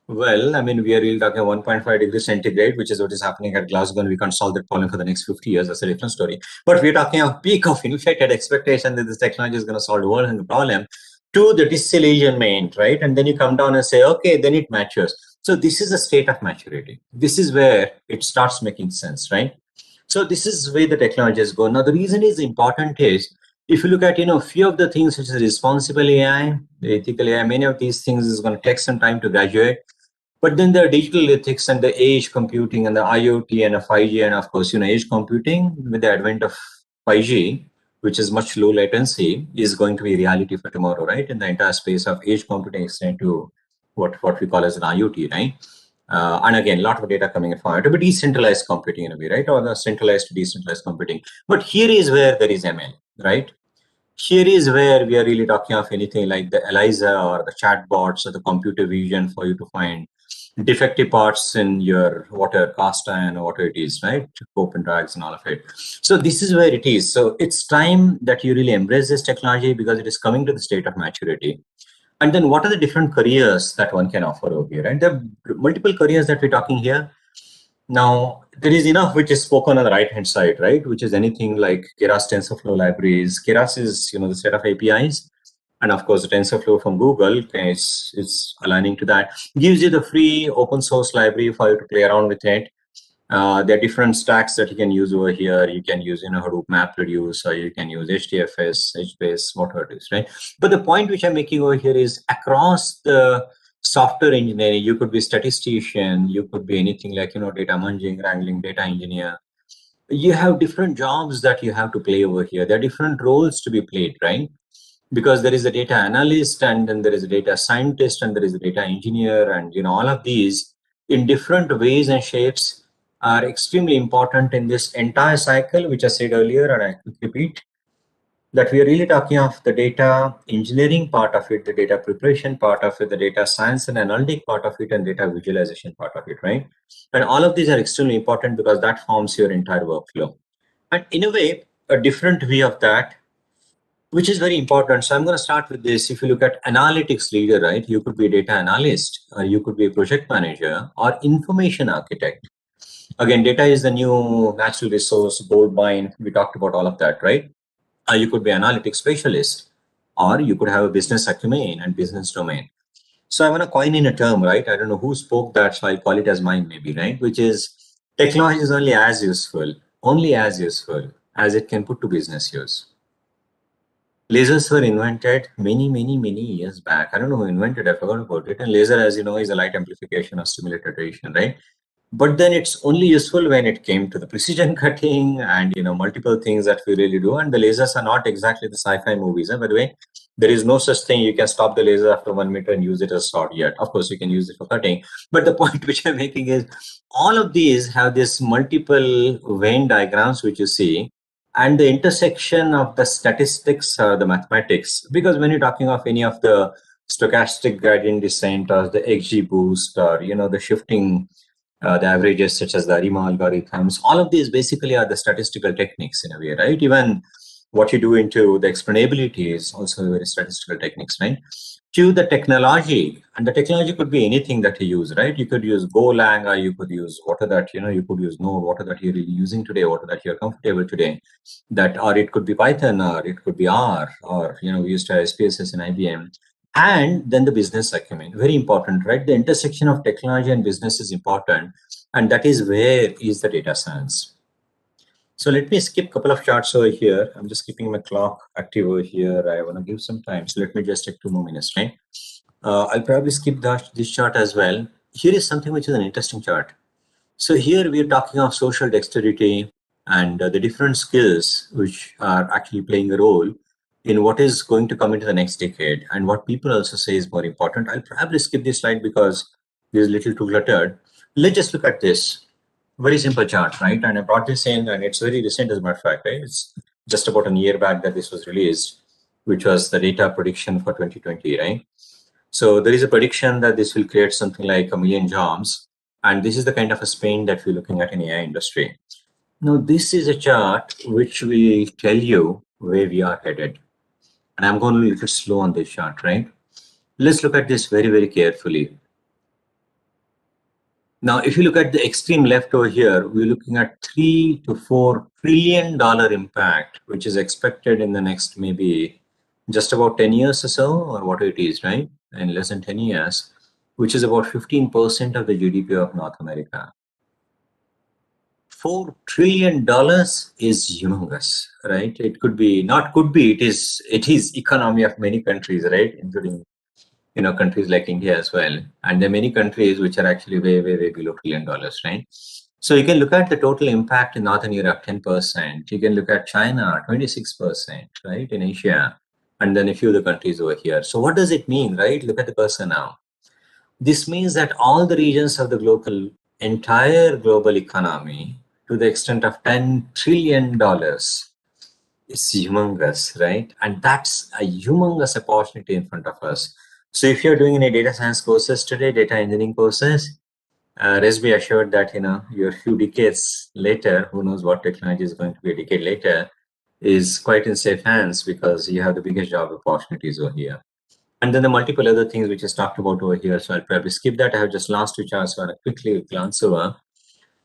Well, I mean, we are really talking 1.5 degrees centigrade, which is what is happening at Glasgow, and we can't solve that problem for the next 50 years. That's a different story. But we're talking a peak of inflated expectation that this technology is going to solve the world hunger problem to the disillusionment, right? And then you come down and say, okay, then it matures. So this is a state of maturity. This is where it starts making sense, right? So this is where the technologies go. Now, the reason is important is if you look at, few of the things such as responsible AI, the ethical AI, many of these things is going to take some time to graduate. But then there are digital ethics and the edge computing and the IoT and the 5G, and of course, edge computing with the advent of 5G, which is much low latency, is going to be reality for tomorrow, right? And the entire space of edge computing extend to what we call as an IoT, right? And again, a lot of data coming in from it, but decentralized computing in a way, right? Or the centralized to decentralized computing. But here is where there is ML, right? Here is where we are really talking of anything like the ELIZA or the chatbots or the computer vision for you to find defective parts in your water cast iron or whatever it is, right? Open drags and all of it. So this is where it is. So it's time that you really embrace this technology because it is coming to the state of maturity. And then what are the different careers that one can offer over here? And there are multiple careers that we're talking here. Now, there is enough which is spoken on the right-hand side, right? Which is anything like Keras TensorFlow libraries. Keras is, the set of APIs. And of course, the TensorFlow from Google is aligning to that. Gives you the free open source library for you to play around with it. There are different stacks that you can use over here. You can use, Hadoop MapReduce, or you can use HDFS, HBase, whatever it is, right? But the point which I'm making over here is across the software engineering, you could be statistician, you could be anything like, data munging, wrangling, data engineer. You have different jobs that you have to play over here. There are different roles to be played, right? Because there is a data analyst, and then there is a data scientist, and there is a data engineer, and all of these in different ways and shapes are extremely important in this entire cycle, which I said earlier, and I could repeat that we are really talking of the data engineering part of it, the data preparation part of it, the data science and analytic part of it, and data visualization part of it, right? And all of these are extremely important because that forms your entire workflow. And in a way, a different view of that, which is very important. So I'm going to start with this. If you look at analytics leader, right, you could be a data analyst, or you could be a project manager or information architect. Again, data is the new natural resource, gold mine. We talked about all of that, right? You could be analytics specialist, or you could have a business acumen and business domain. So I want to coin in a term, right? I don't know who spoke that, so I'll call it as mine maybe, right? Which is technology is only as useful as it can put to business use. Lasers were invented many, many, many years back. I don't know who invented it, I forgot about it. And laser, as you know, is a light amplification of stimulated radiation, right? But then it's only useful when it came to the precision cutting and multiple things that we really do. And the lasers are not exactly the sci-fi movies. By the way, there is no such thing you can stop the laser after 1 meter and use it as a sword yet. Of course, you can use it for cutting. But the point which I'm making is all of these have this multiple Venn diagrams which you see, and the intersection of the statistics or the mathematics. Because when you're talking of any of the stochastic gradient descent or the XGBoost or the shifting the averages such as the Riemann algorithms, all of these basically are the statistical techniques in a way, right? Even what you do into the explainability is also very statistical techniques, right? To the technology, and the technology could be anything that you use, right? You could use Golang, or you could use water that, you could use Node, water that you're really using today, water that you're comfortable today, that, or it could be Python, or it could be R, or, we used to have SPSS in IBM. And then the business acumen, very important, right? The intersection of technology and business is important. And that is where is the data science. So let me skip a couple of charts over here. I'm just keeping my clock active over here. I want to give some time. So let me just take 2 more minutes, right? I'll probably skip this chart as well. Here is something which is an interesting chart. So here we're talking of social dexterity and the different skills which are actually playing a role in what is going to come into the next decade, and what people also say is more important. I'll probably skip this slide because this is a little too cluttered. Let's just look at this. Very simple chart, right? And I brought this in, and it's very recent as a matter of fact, right? It's just about a year back that this was released, which was the data prediction for 2020, right? So there is a prediction that this will create something like 1 million jobs. And this is the kind of a spend that we're looking at in AI industry. Now, this is a chart which will tell you where we are headed. And I'm going to be a little slow on this chart, right? Let's look at this very, very carefully. Now, if you look at the extreme left over here, we're looking at $3 to $4 trillion impact, which is expected in the next maybe just about 10 years or so, or what it is, right? In less than 10 years, which is about 15% of the GDP of North America. $4 trillion is humongous, right? It could be, not could be, it is economy of many countries, right? Including, countries like India as well. And there are many countries which are actually way, way, way below $1 trillion, right? So you can look at the total impact in Northern Europe, 10%. You can look at China, 26%, right? In Asia, and then a few other countries over here. So what does it mean, right? Look at the cursor now. This means that all the regions of the entire global economy, to the extent of $10 trillion, is humongous, right? And that's a humongous opportunity in front of us. So if you're doing any data science courses today, data engineering courses, rest be assured that you're a few decades later, who knows what technology is going to be a decade later, is quite in safe hands because you have the biggest job opportunities over here. And then the multiple other things which is talked about over here. So I'll probably skip that. I have just last two charts, so I'll quickly glance over.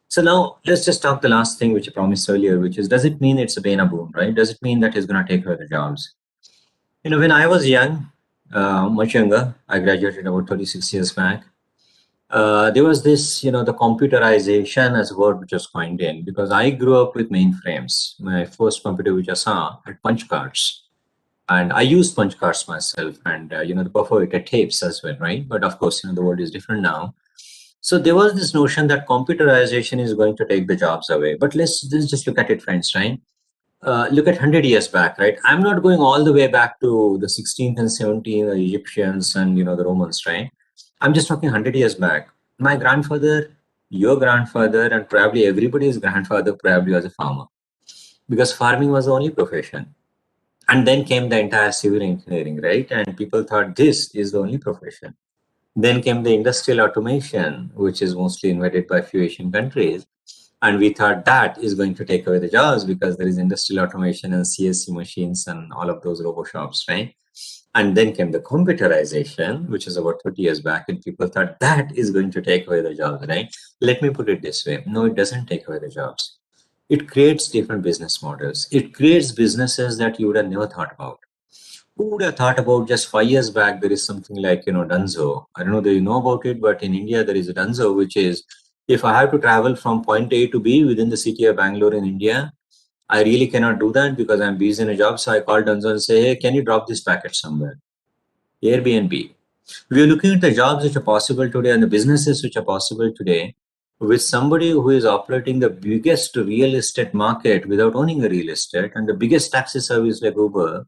So now let's just talk the last thing which I promised earlier, which is, does it mean it's a bane or boon, right? Does it mean that it's going to take away the jobs? When I was young, much younger, I graduated about 36 years back. There was this, the computerization as a word which was coined in, because I grew up with mainframes. My first computer which I saw had punch cards. And I used punch cards myself, and the perforated tapes as well, right? But of course, the world is different now. So there was this notion that computerization is going to take the jobs away. But let's just look at it, friends, right? Look at 100 years back, right? I'm not going all the way back to the 16th and 17th, the Egyptians and the Romans, right? I'm just talking 100 years back. My grandfather, your grandfather, and probably everybody's grandfather probably was a farmer, because farming was the only profession. And then came the entire civil engineering, right? And people thought this is the only profession. Then came the industrial automation, which is mostly invented by a few Asian countries. And we thought that is going to take away the jobs because there is industrial automation and CSC machines and all of those robo shops, right? And then came the computerization, which is about 30 years back, and people thought that is going to take away the jobs, right? Let me put it this way. No, it doesn't take away the jobs. It creates different business models. It creates businesses that you would have never thought about. Who would have thought about just 5 years back, there is something like, Dunzo. I don't know that you know about it, but in India, there is a Dunzo, which is, if I have to travel from point A to B within the city of Bangalore in India, I really cannot do that because I'm busy in a job. So I call Dunzo and say, hey, can you drop this packet somewhere? Airbnb. We are looking at the jobs which are possible today and the businesses which are possible today with somebody who is operating the biggest real estate market without owning a real estate, and the biggest taxi service like Uber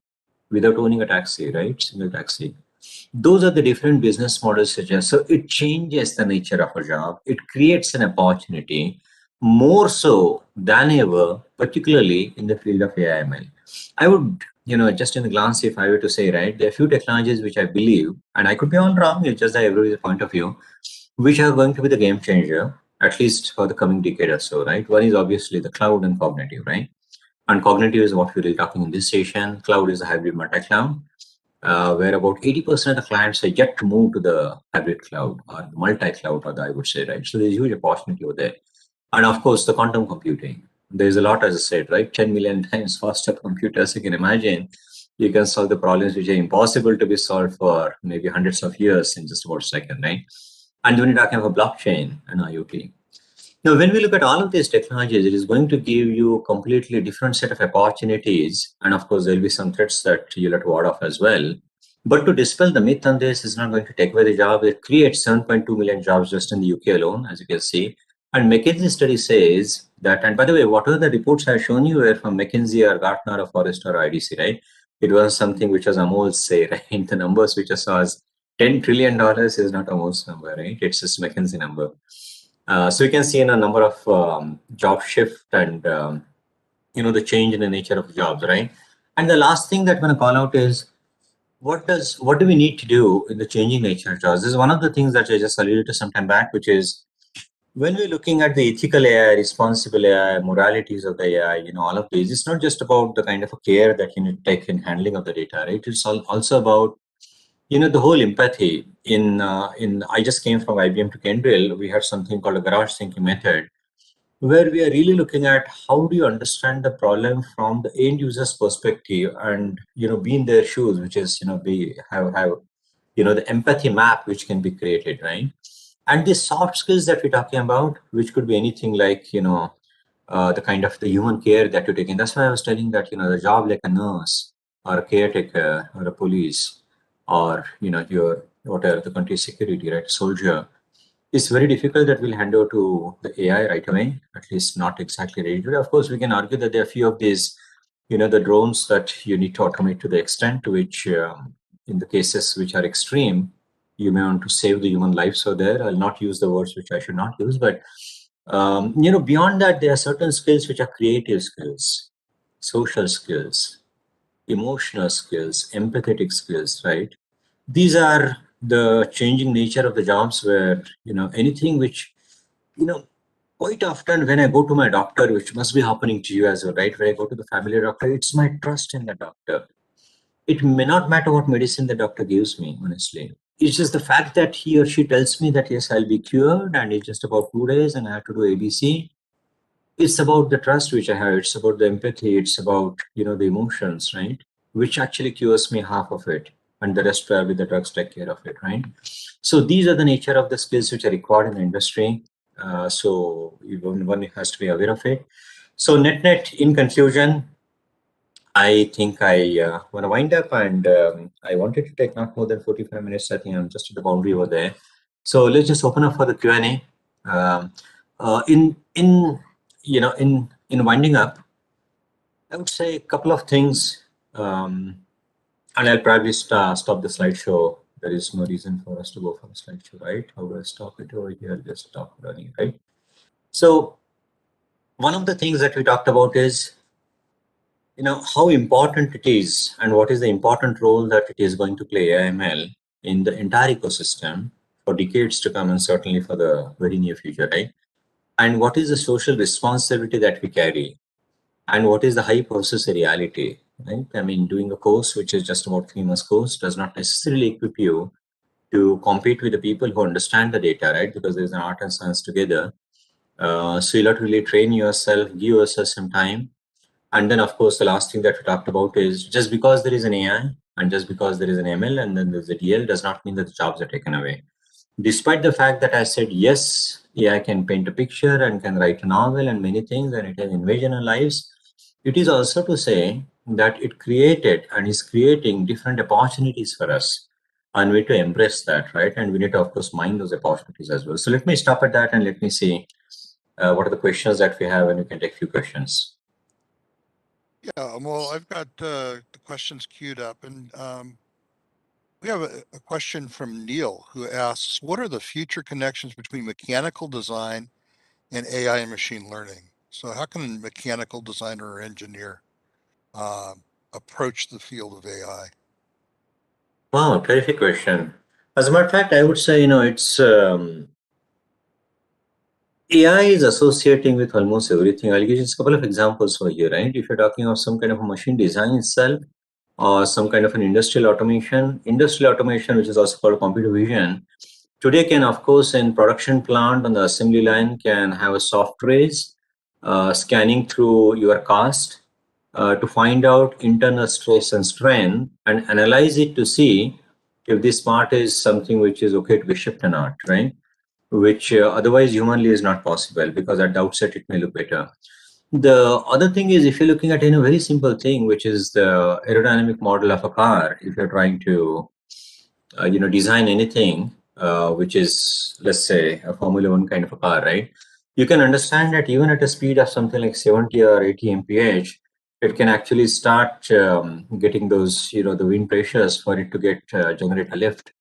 without owning a taxi, right? Single taxi. Those are the different business models suggest. So it changes the nature of a job. It creates an opportunity more so than ever, particularly in the field of AI/ML. I would, just in a glance, if I were to say, right, there are a few technologies which I believe, and I could be all wrong, it's just that everybody's point of view, which are going to be the game changer, at least for the coming decade or so, right? One is obviously the cloud and cognitive, right? And cognitive is what we're really talking in this session. Cloud is a hybrid multi-cloud, where about 80% of the clients are yet to move to the hybrid cloud or multi-cloud, or I would say, right? So there's a huge opportunity over there. And of course, the quantum computing. There's a lot, as I said, right? 10 million times faster computers. You can imagine you can solve the problems which are impossible to be solved for maybe hundreds of years in just about a second, right? And when you're talking about blockchain and IoT. Now, when we look at all of these technologies, it is going to give you a completely different set of opportunities. And of course, there'll be some threats that you'll have to ward off as well. But to dispel the myth on this, is not going to take away the job. It creates 7.2 million jobs just in the UK alone, as you can see. And McKinsey study says that, and by the way, whatever the reports I've shown you were from McKinsey or Gartner or Forrester or IDC, right? It was something which was Amol's say, right? The numbers which I saw as $10 trillion is not Amol's number, right? It's just McKinsey number. So you can see in a number of job shift and the change in the nature of jobs, right? And the last thing that I'm going to call out is what do we need to do in the changing nature of jobs? This is one of the things that I just alluded to some time back, which is when we're looking at the ethical AI, responsible AI, moralities of the AI, all of these, it's not just about the kind of a care that you need to take in handling of the data, right? It's also about the whole empathy in I just came from IBM to Kyndryl. We had something called a garage thinking method, where we are really looking at how do you understand the problem from the end user's perspective and be in their shoes, which is be have the empathy map which can be created, right? And the soft skills that we're talking about, which could be anything like the kind of the human care that you take in. That's why I was telling that, the job like a nurse or a caretaker or a police or, your whatever the country's security, right, soldier, it's very difficult that we'll hand over to the AI right away, at least not exactly ready to. Of course, we can argue that there are a few of these, the drones that you need to automate to the extent to which, in the cases which are extreme, you may want to save the human life. So there, I'll not use the words which I should not use, but beyond that, there are certain skills which are creative skills, social skills, emotional skills, empathetic skills, right? These are the changing nature of the jobs where, anything which, quite often when I go to my doctor, which must be happening to you as well, right? When I go to the family doctor, it's my trust in the doctor. It may not matter what medicine the doctor gives me, honestly. It's just the fact that he or she tells me that, yes, I'll be cured and it's just about 2 days and I have to do ABC. It's about the trust which I have. It's about the empathy. It's about, the emotions, right? Which actually cures me half of it. And the rest probably the drugs take care of it, right? So these are the nature of the skills which are required in the industry. So one has to be aware of it. So net, in conclusion, I think I want to wind up, and I wanted to take not more than 45 minutes. I think I'm just at the boundary over there. So let's just open up for the Q&A. In winding up, I would say a couple of things, and I'll probably stop the slideshow. There is no reason for us to go for a slideshow, right? How do I stop it over here? Just stop running, right? So one of the things that we talked about is, how important it is and what is the important role that it is going to play AML in the entire ecosystem for decades to come and certainly for the very near future, right? And what is the social responsibility that we carry and what is the high process reality, right? I mean, doing a course which is just about 3 months course does not necessarily equip you to compete with the people who understand the data, right? Because there's an art and science together. So you'll have to really train yourself, give yourself some time. And then, of course, the last thing that we talked about is just because there is an AI and just because there is an ML and then there's a DL does not mean that the jobs are taken away. Despite the fact that I said, yes, AI can paint a picture and can write a novel and many things and it has invaded our lives, it is also to say that it created and is creating different opportunities for us. And we need to embrace that, right? And we need to, of course, mind those opportunities as well. So let me stop at that and let me see what are the questions that we have, and we can take a few questions. Yeah, well, I've got the questions queued up, and we have a question from Neil who asks, what are the future connections between mechanical design and AI and machine learning? So how can a mechanical designer or engineer approach the field of AI? Wow, terrific question. As a matter of fact, I would say, it's AI is associating with almost everything. I'll give you just a couple of examples for you, right? If you're talking of some kind of a machine design itself or some kind of an industrial automation, which is also called computer vision, today can, of course, in production plant on the assembly line can have a software scanning through your cast to find out internal stress and strain and analyze it to see if this part is something which is okay to be shipped or not, right? Which otherwise humanly is not possible because at the outset it may look better. The other thing is if you're looking at a very simple thing, which is the aerodynamic model of a car, if you're trying to design anything which is, let's say, a Formula One kind of a car, right? You can understand that even at a speed of something like 70 or 80 mph, it can actually start getting those, the wind pressures for it to get generate a lift.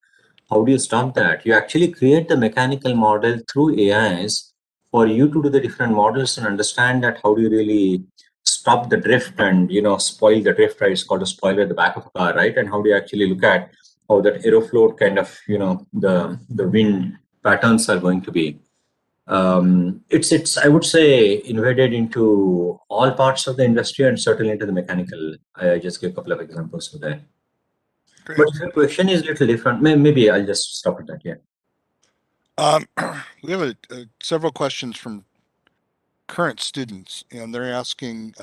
How do you stop that? You actually create the mechanical model through AIs for you to do the different models and understand that how do you really stop the drift and spoil the drift, right? It's called a spoiler at the back of a car, right? And how do you actually look at how that aerofloat kind of the wind patterns are going to be? It's I would say invaded into all parts of the industry and certainly into the mechanical. I just give a couple of examples of that. Great. But if the question is a little different, maybe I'll just stop at that. Yeah. We have several questions from current students, and they're asking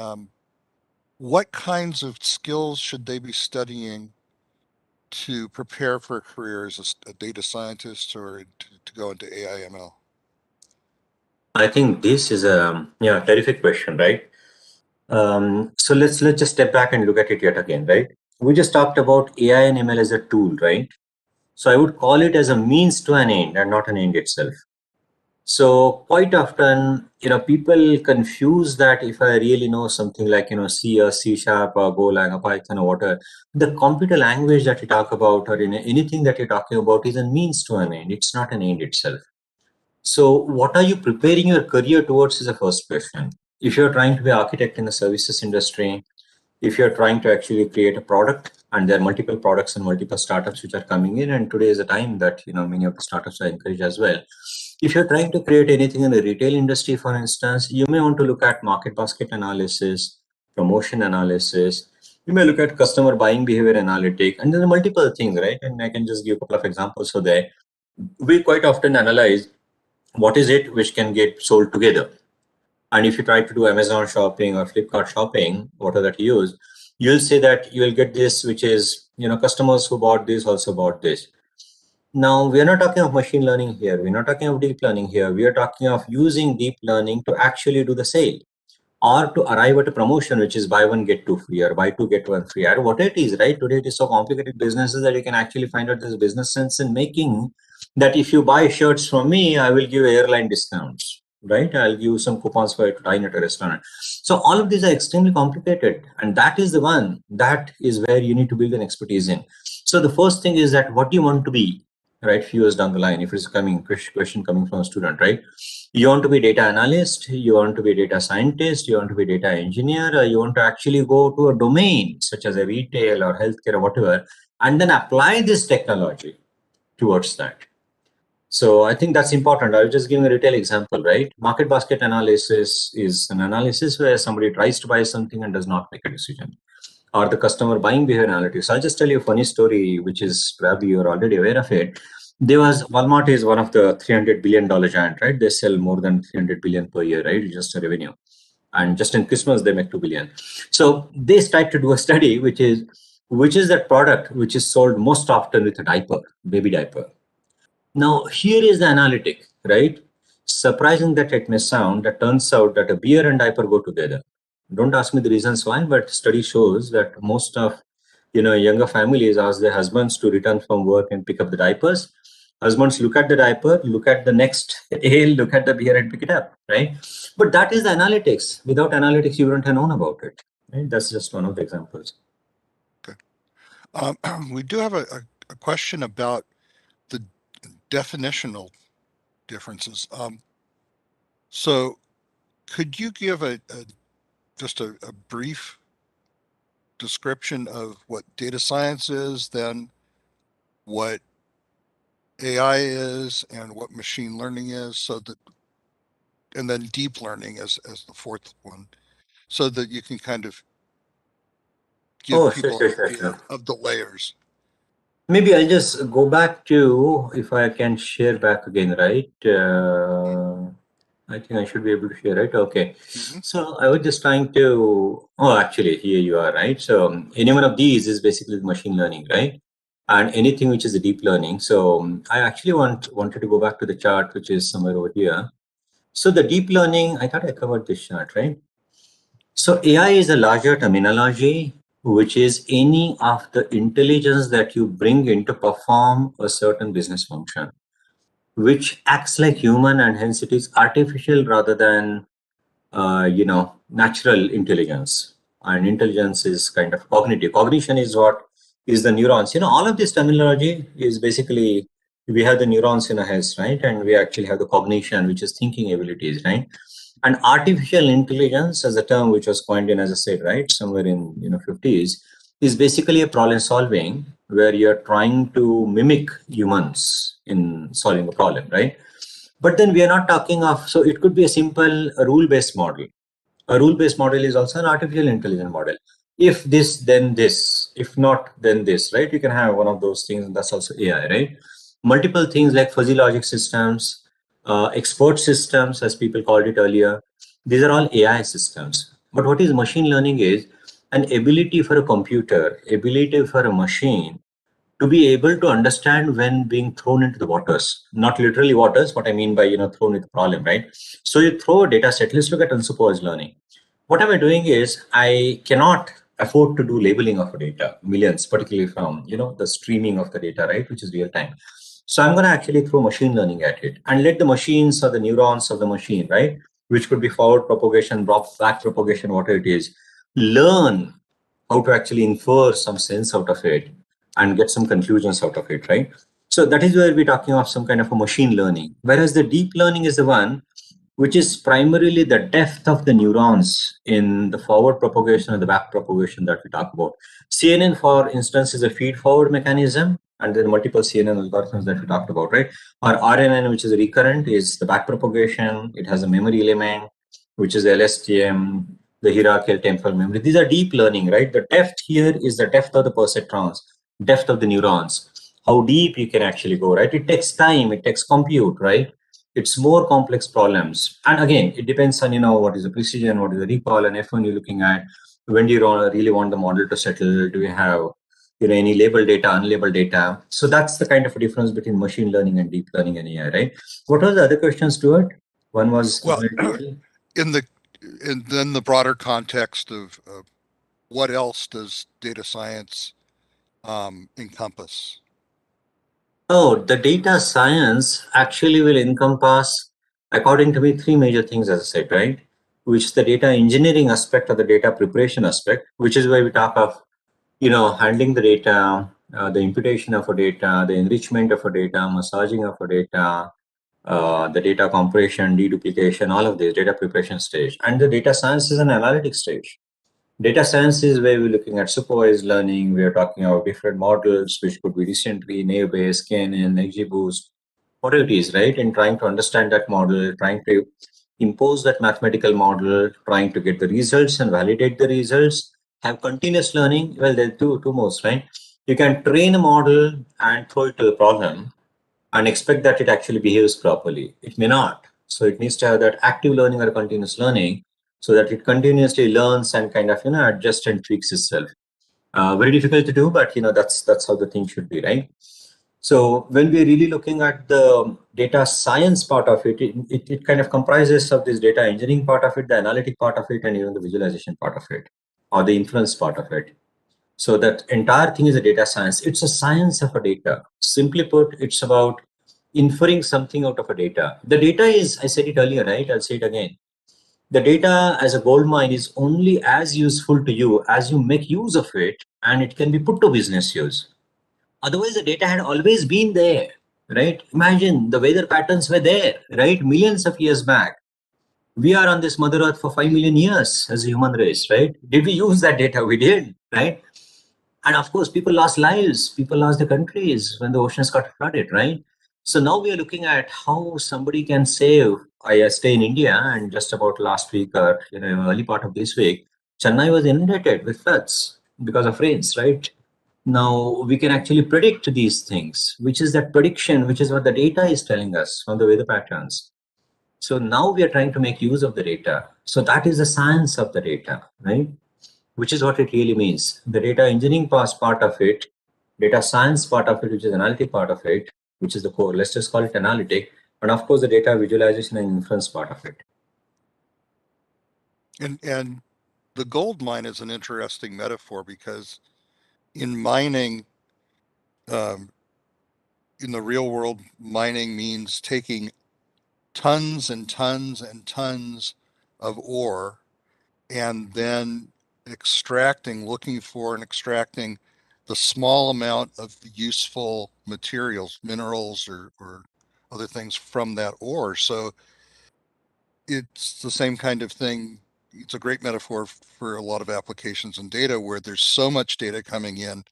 what kinds of skills should they be studying to prepare for a career as a data scientist or to go into AI/ML? I think this is a terrific question, right? So let's just step back and look at it yet again, right? We just talked about AI and ML as a tool, right? So I would call it as a means to an end and not an end itself. So quite often, people confuse that if I really know something like, C or C sharp or Golang or Python or whatever, the computer language that you talk about or anything that you're talking about is a means to an end. It's not an end itself. So what are you preparing your career towards is the first question. If you're trying to be an architect in the services industry, if you're trying to actually create a product, and there are multiple products and multiple startups which are coming in, and today is a time that many of the startups are encouraged as well. If you're trying to create anything in the retail industry, for instance, you may want to look at market basket analysis, promotion analysis. You may look at customer buying behavior analytic, and there are multiple things, right? And I can just give a couple of examples. So there, we quite often analyze what is it which can get sold together. And if you try to do Amazon shopping or Flipkart shopping, whatever that you use, you'll say that you will get this, which is, customers who bought this also bought this. Now, we are not talking of machine learning here. We're not talking of deep learning here. We are talking of using deep learning to actually do the sale or to arrive at a promotion, which is buy one, get two free or buy two, get one free or whatever it is, right? Today, it is so complicated businesses that you can actually find out there's business sense in making that if you buy shirts from me, I will give airline discounts, right? I'll give some coupons for you to dine at a restaurant. So all of these are extremely complicated. And that is the one that is where you need to build an expertise in. So the first thing is that what do you want to be, right? Few years down the line, if it's coming question coming from a student, right? You want to be data analyst, you want to be data scientist, you want to be data engineer, or you want to actually go to a domain such as a retail or healthcare or whatever, and then apply this technology towards that. So I think that's important. I was just giving a retail example, right? Market basket analysis is an analysis where somebody tries to buy something and does not make a decision. Or the customer buying behavior analytics. I'll just tell you a funny story, which is probably you're already aware of it. There was Walmart is one of the $300 billion giant, right? They sell more than 300 billion per year, right? Just a revenue. And just in Christmas, they make 2 billion. So they tried to do a study, which is that product which is sold most often with a diaper, baby diaper. Now, here is the analytic, right? Surprising that it may sound, that turns out that a beer and diaper go together. Don't ask me the reasons why, but study shows that most of younger families ask their husbands to return from work and pick up the diapers. Husbands look at the diaper, look at the next ale, look at the beer and pick it up, right? But that is the analytics. Without analytics, you wouldn't have known about it. Right? That's just one of the examples. Okay. We do have a question about the definitional differences. So could you give just a brief description of what data science is, then what AI is, and what machine learning is, so that, and then deep learning as the fourth one, so that you can kind of give Oh, sure, people sure, an sure, idea sure. of the layers. Maybe I'll just go back to, if I can share back again, right? I think I should be able to share, right? Okay. Mm-hmm. So I was just trying to, oh, actually, here you are, right? So any one of these is basically machine learning, right? And anything which is a deep learning. So I actually wanted to go back to the chart, which is somewhere over here. So the deep learning, I thought I covered this chart, right? So AI is a larger terminology, which is any of the intelligence that you bring in to perform a certain business function, which acts like human, and hence it is artificial rather than natural intelligence. And intelligence is kind of cognitive. Cognition is what is the neurons. All of this terminology is basically we have the neurons in our heads, right? And we actually have the cognition, which is thinking abilities, right? And artificial intelligence, as a term which was coined in, as I said, right, somewhere in 50s, is basically a problem solving where you're trying to mimic humans in solving a problem, right? But then we are not talking of, so it could be a simple rule-based model. A rule-based model is also an artificial intelligence model. If this, then this. If not, then this, right? You can have one of those things, and that's also AI, right? Multiple things like fuzzy logic systems, expert systems, as people called it earlier. These are all AI systems. But what is machine learning is an ability for a computer, ability for a machine to be able to understand when being thrown into the waters, not literally waters, what I mean by, thrown into the problem, right? So you throw a data set. Let's look at unsupervised learning. What am I doing is I cannot afford to do labeling of data, millions, particularly from, the streaming of the data, right, which is real time. So I'm going to actually throw machine learning at it and let the machines or the neurons of the machine, right, which could be forward propagation, back propagation, whatever it is, learn how to actually infer some sense out of it and get some conclusions out of it, right? So that is where we're talking of some kind of a machine learning. Whereas the deep learning is the one which is primarily the depth of the neurons in the forward propagation and the back propagation that we talk about. CNN, for instance, is a feed forward mechanism, and then multiple CNN algorithms that we talked about, right? Or RNN, which is a recurrent, is the back propagation. It has a memory element, which is LSTM, the hierarchical temporal memory. These are deep learning, right? The depth here is the depth of the perceptrons, depth of the neurons, how deep you can actually go, right? It takes time, it takes compute, right? It's more complex problems. And again, it depends on, what is the precision, what is the recall, and F1 you're looking at. When do you really want the model to settle? Do you have, any labeled data, unlabeled data? So that's the kind of a difference between machine learning and deep learning and AI, right? What are the other questions, Stuart? One was Well, MLTL. in the in then the broader context of what else does data science encompass? Oh, the data science actually will encompass, according to me, three major things, as I said, right? Which is the data engineering aspect or the data preparation aspect, which is where we talk of, handling the data, the imputation of a data, the enrichment of a data, massaging of a data, the data compression, deduplication, all of this data preparation stage. And the data science is an analytic stage. Data science is where we're looking at supervised learning. We are talking about different models, which could be recently Naive-Bayes, KNN, XGBoost, whatever it is, right? And trying to understand that model, trying to impose that mathematical model, trying to get the results and validate the results, have continuous learning. Well, there are two modes, right? You can train a model and throw it to the problem and expect that it actually behaves properly. It may not. So it needs to have that active learning or continuous learning so that it continuously learns and kind of adjusts and tweaks itself. Very difficult to do, but that's how the thing should be, right? So when we're really looking at the data science part of it, it kind of comprises of this data engineering part of it, the analytic part of it, and even the visualization part of it, or the inference part of it. So that entire thing is a data science. It's a science of a data. Simply put, it's about inferring something out of a data. The data is, I said it earlier, right? I'll say it again. The data as a gold mine is only as useful to you as you make use of it and it can be put to business use. Otherwise, the data had always been there, right? Imagine the weather patterns were there, right? Millions of years back. We are on this Mother Earth for 5 million years as a human race, right? Did we use that data? We did, right? And of course, people lost lives, people lost their countries when the oceans got flooded, right? So now we are looking at how somebody can save. I stay in India, and just about last week or early part of this week, Chennai was inundated with floods because of rains, right? Now we can actually predict these things, which is that prediction, which is what the data is telling us from the weather patterns. So now we are trying to make use of the data. So that is the science of the data, right? Which is what it really means. The data engineering part of it, data science part of it, which is analytic part of it, which is the core. Let's just call it analytic. And of course, the data visualization and inference part of it. And the gold mine is an interesting metaphor because in mining, um, in the real world, mining means taking tons and tons and tons of ore and then looking for and extracting the small amount of useful materials, minerals or other things from that ore. So it's the same kind of thing. It's a great metaphor for a lot of applications and data where there's so much data coming in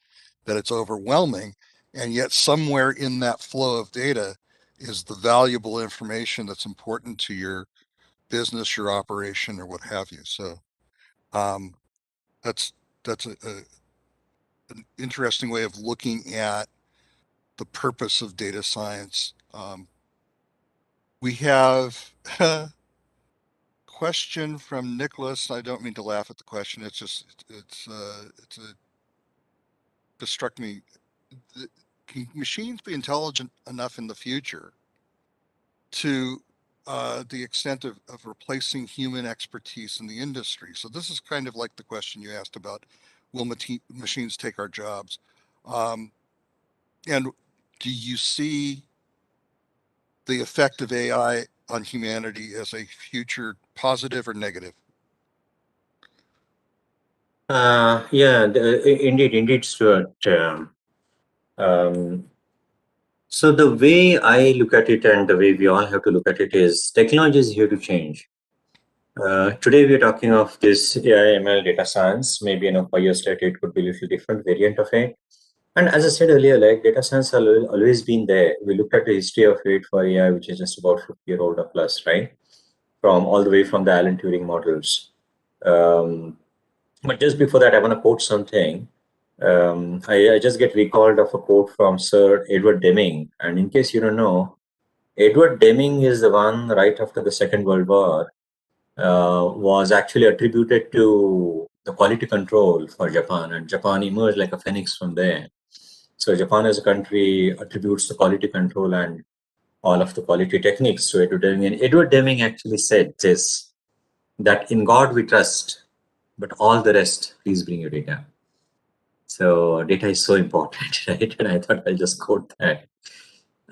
that it's overwhelming. And yet somewhere in that flow of data is the valuable information that's important to your business, your operation, or what have you. So um, that's an interesting way of looking at the purpose of data science. We have a question from Nicholas. I don't mean to laugh at the question. It's just, it's a, just struck me can machines be intelligent enough in the future to the extent of replacing human expertise in the industry? So this is kind of like the question you asked about, will machines take our jobs? Um, and do you see the effect of AI on humanity as a future positive or negative? Yeah, indeed, Stuart. Um, so the way I look at it and the way we all have to look at it is technology is here to change. Today we are talking of this AI ML data science. Maybe 5 years later it could be a little different variant of it. And as I said earlier, like data science has always been there. We looked at the history of it for AI, which is just about 50-year-old or plus, right? From all the way from the Alan Turing models. Um, but just before that, I want to quote something. I just get recalled of a quote from Sir Edward Deming. And in case you don't know, Edward Deming is the one right after the Second World War was actually attributed to the quality control for Japan, and Japan emerged like a phoenix from there. So Japan as a country attributes the quality control and all of the quality techniques to Edward Deming. And Edward Deming actually said this, that in God we trust, but all the rest, please bring your data. So data is so important, right? And I thought I'll just quote that.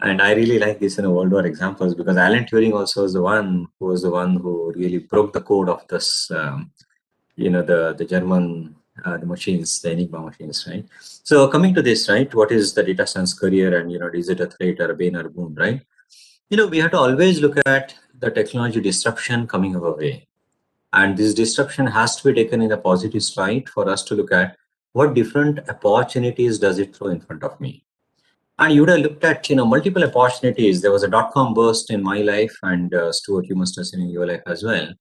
And I really like this in a World War examples because Alan Turing also was the one who really broke the code of this, the German the machines, the Enigma machines, right? So coming to this, right? What is the data science career, and is it a threat or a bane or a boon, right? We have to always look at the technology disruption coming our way, and this disruption has to be taken in a positive stride for us to look at what different opportunities does it throw in front of me. And you would have looked at multiple opportunities. There was a dot-com burst in my life, and Stuart, you must have seen in your life as well.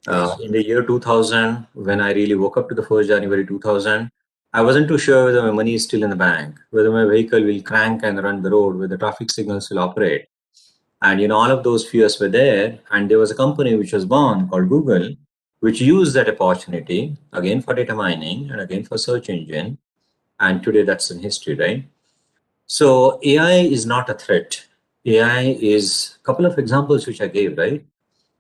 Yes. In the year 2000, when I really woke up to the 1st January 2000, I wasn't too sure whether my money is still in the bank, whether my vehicle will crank and run the road, whether traffic signals will operate. And all of those fears were there. And there was a company which was born called Google, which used that opportunity again for data mining and again for search engine. And today that's in history, right? So AI is not a threat. AI is a couple of examples which I gave, right?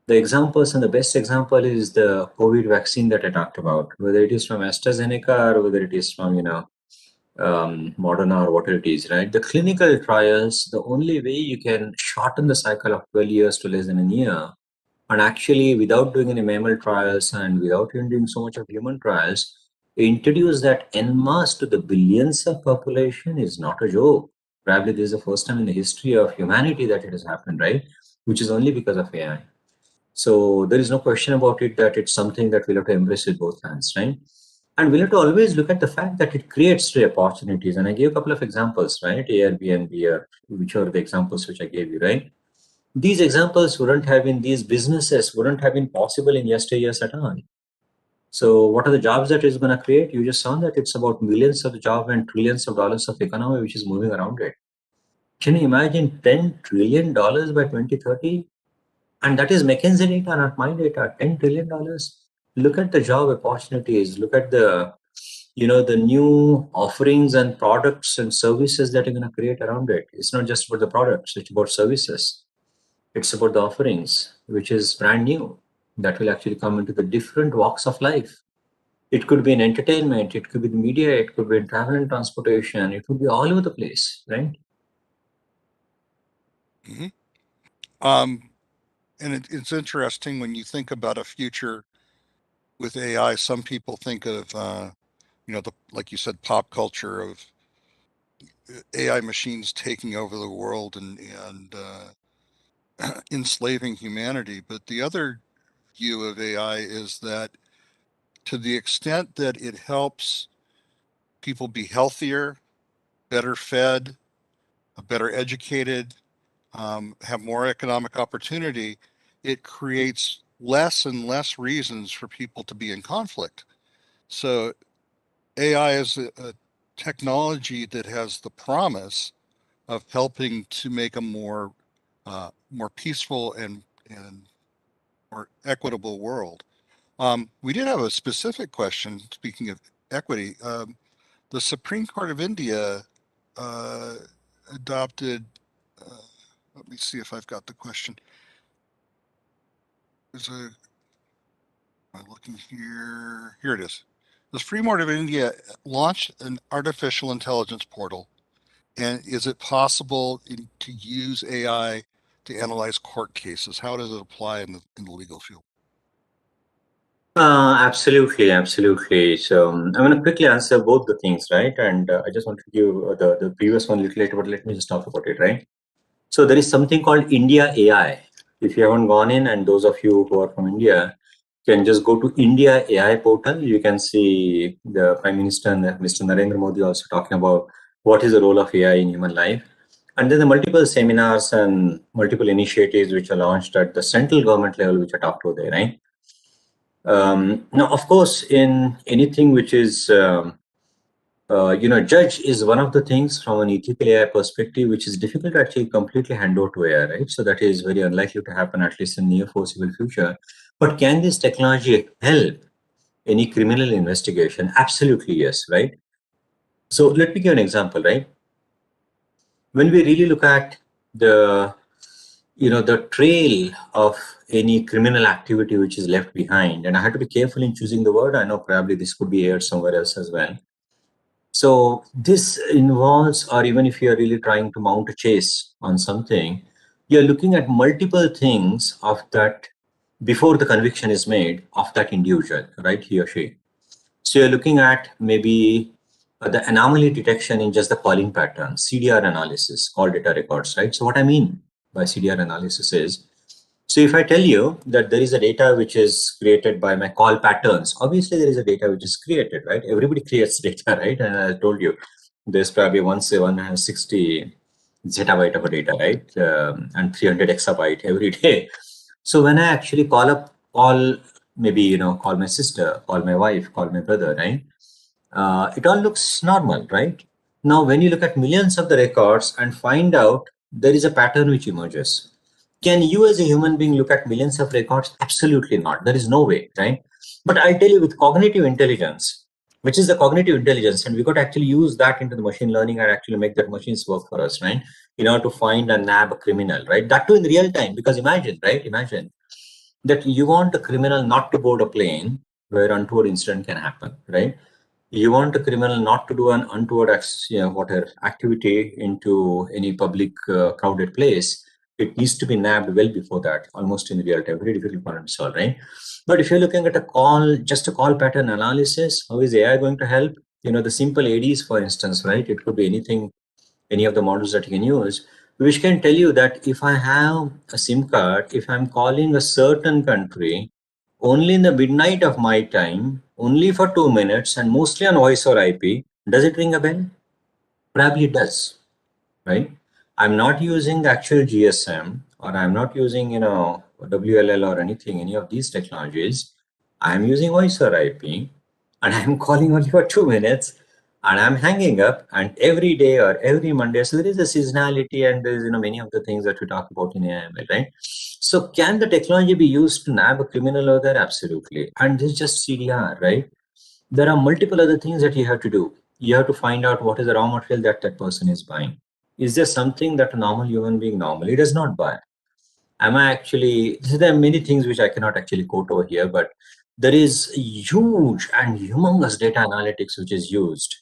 The examples, and the best example is the COVID vaccine that I talked about, whether it is from AstraZeneca or whether it is from, Moderna or whatever it is, right? The clinical trials, the only way you can shorten the cycle of 12 years to less than a year, and actually without doing any mammal trials and without even doing so much of human trials, introduce that en masse to the billions of population is not a joke. Probably this is the first time in the history of humanity that it has happened, right? Which is only because of AI. So there is no question about it that it's something that we'll have to embrace with both hands, right? And we'll have to always look at the fact that it creates the opportunities. And I gave a couple of examples, right? Airbnb, or which are the examples which I gave you, right? These examples wouldn't have been, these businesses wouldn't have been possible in yesteryears at all. So what are the jobs that it's going to create? You just saw that it's about millions of jobs and trillions of dollars of economy which is moving around it. Can you imagine $10 trillion by 2030? And that is McKinsey data, not my data. $10 trillion. Look at the job opportunities. Look at the new offerings and products and services that are going to create around it. It's not just about the products; it's about services. It's about the offerings, which is brand new, that will actually come into the different walks of life. It could be in entertainment, it could be in media, it could be in travel and transportation, it could be all over the place, right? Hmm. Um, and it's interesting when you think about a future with AI. Some people think of, like you said, pop culture of AI machines taking over the world and enslaving humanity. But the other view of AI is that to the extent that it helps people be healthier, better fed, better educated, have more economic opportunity, it creates less and less reasons for people to be in conflict. So AI is a technology that has the promise of helping to make a more peaceful and more equitable world. We did have a specific question. Speaking of equity, the Supreme Court of India adopted, let me see if I've got the question. Am I looking here? Here it is. Does Freeport of India launch an artificial intelligence portal? And is it possible to use AI to analyze court cases? How does it apply in the legal field? Absolutely, absolutely. So I'm going to quickly answer both the things, right? And I just want to give the previous one a little later, but let me just talk about it, right? So there is something called India AI. If you haven't gone in, and those of you who are from India can just go to India AI portal. You can see the Prime Minister, Mr. Narendra Modi, also talking about what is the role of AI in human life. And then the multiple seminars and multiple initiatives which are launched at the central government level, which are talked about there, right? Now, of course, in anything which is, judge is one of the things from an ethical AI perspective, which is difficult to actually completely hand over to AI, right? So that is very unlikely to happen, at least in near foreseeable future. But can this technology help any criminal investigation? Absolutely, yes, right? So let me give an example, right? When we really look at the the trail of any criminal activity which is left behind, and I have to be careful in choosing the word. I know probably this could be aired somewhere else as well. So this involves, or even if you're really trying to mount a chase on something, you're looking at multiple things of that before the conviction is made of that individual, right? He or she. So you're looking at maybe the anomaly detection in just the calling pattern, CDR analysis, call data records, right? So what I mean by CDR analysis is, so if I tell you that there is a data which is created by my call patterns, obviously there is a data which is created, right? Everybody creates data, right? And I told you, there's probably 160 zettabyte of a data, right? And 300 exabyte every day. So when I actually maybe, call my sister, call my wife, call my brother, right? It all looks normal, right? Now, when you look at millions of the records and find out there is a pattern which emerges, can you as a human being look at millions of records? Absolutely not. There is no way, right? But I'll tell you, with cognitive intelligence, which is the cognitive intelligence, and we got to actually use that into the machine learning and actually make that machines work for us, right? In order to find and nab a criminal, right? That too in real time, because imagine, right? Imagine that you want a criminal not to board a plane where untoward incident can happen, right? You want a criminal not to do an untoward whatever activity into any public crowded place. It needs to be nabbed well before that, almost in real time. Very difficult problem to solve, right? But if you're looking at just a call pattern analysis, how is AI going to help? The simple ADs, for instance, right? It could be anything, any of the models that you can use, which can tell you that if I have a SIM card, if I'm calling a certain country only in the midnight of my time, only for 2 minutes, and mostly on voice or IP, does it ring a bell? Probably it does, right? I'm not using the actual GSM, or I'm not using, WLL or anything, any of these technologies. I'm using voice or IP, and I'm calling only for 2 minutes, and I'm hanging up. And every day or every Monday, so there is a seasonality, and there's many of the things that we talk about in AIML, right? So can the technology be used to nab a criminal over there? Absolutely. And this is just CDR, right? There are multiple other things that you have to do. You have to find out what is the raw material that that person is buying. Is there something that a normal human being normally does not buy? Am I actually, there are many things which I cannot actually quote over here, but there is huge and humongous data analytics which is used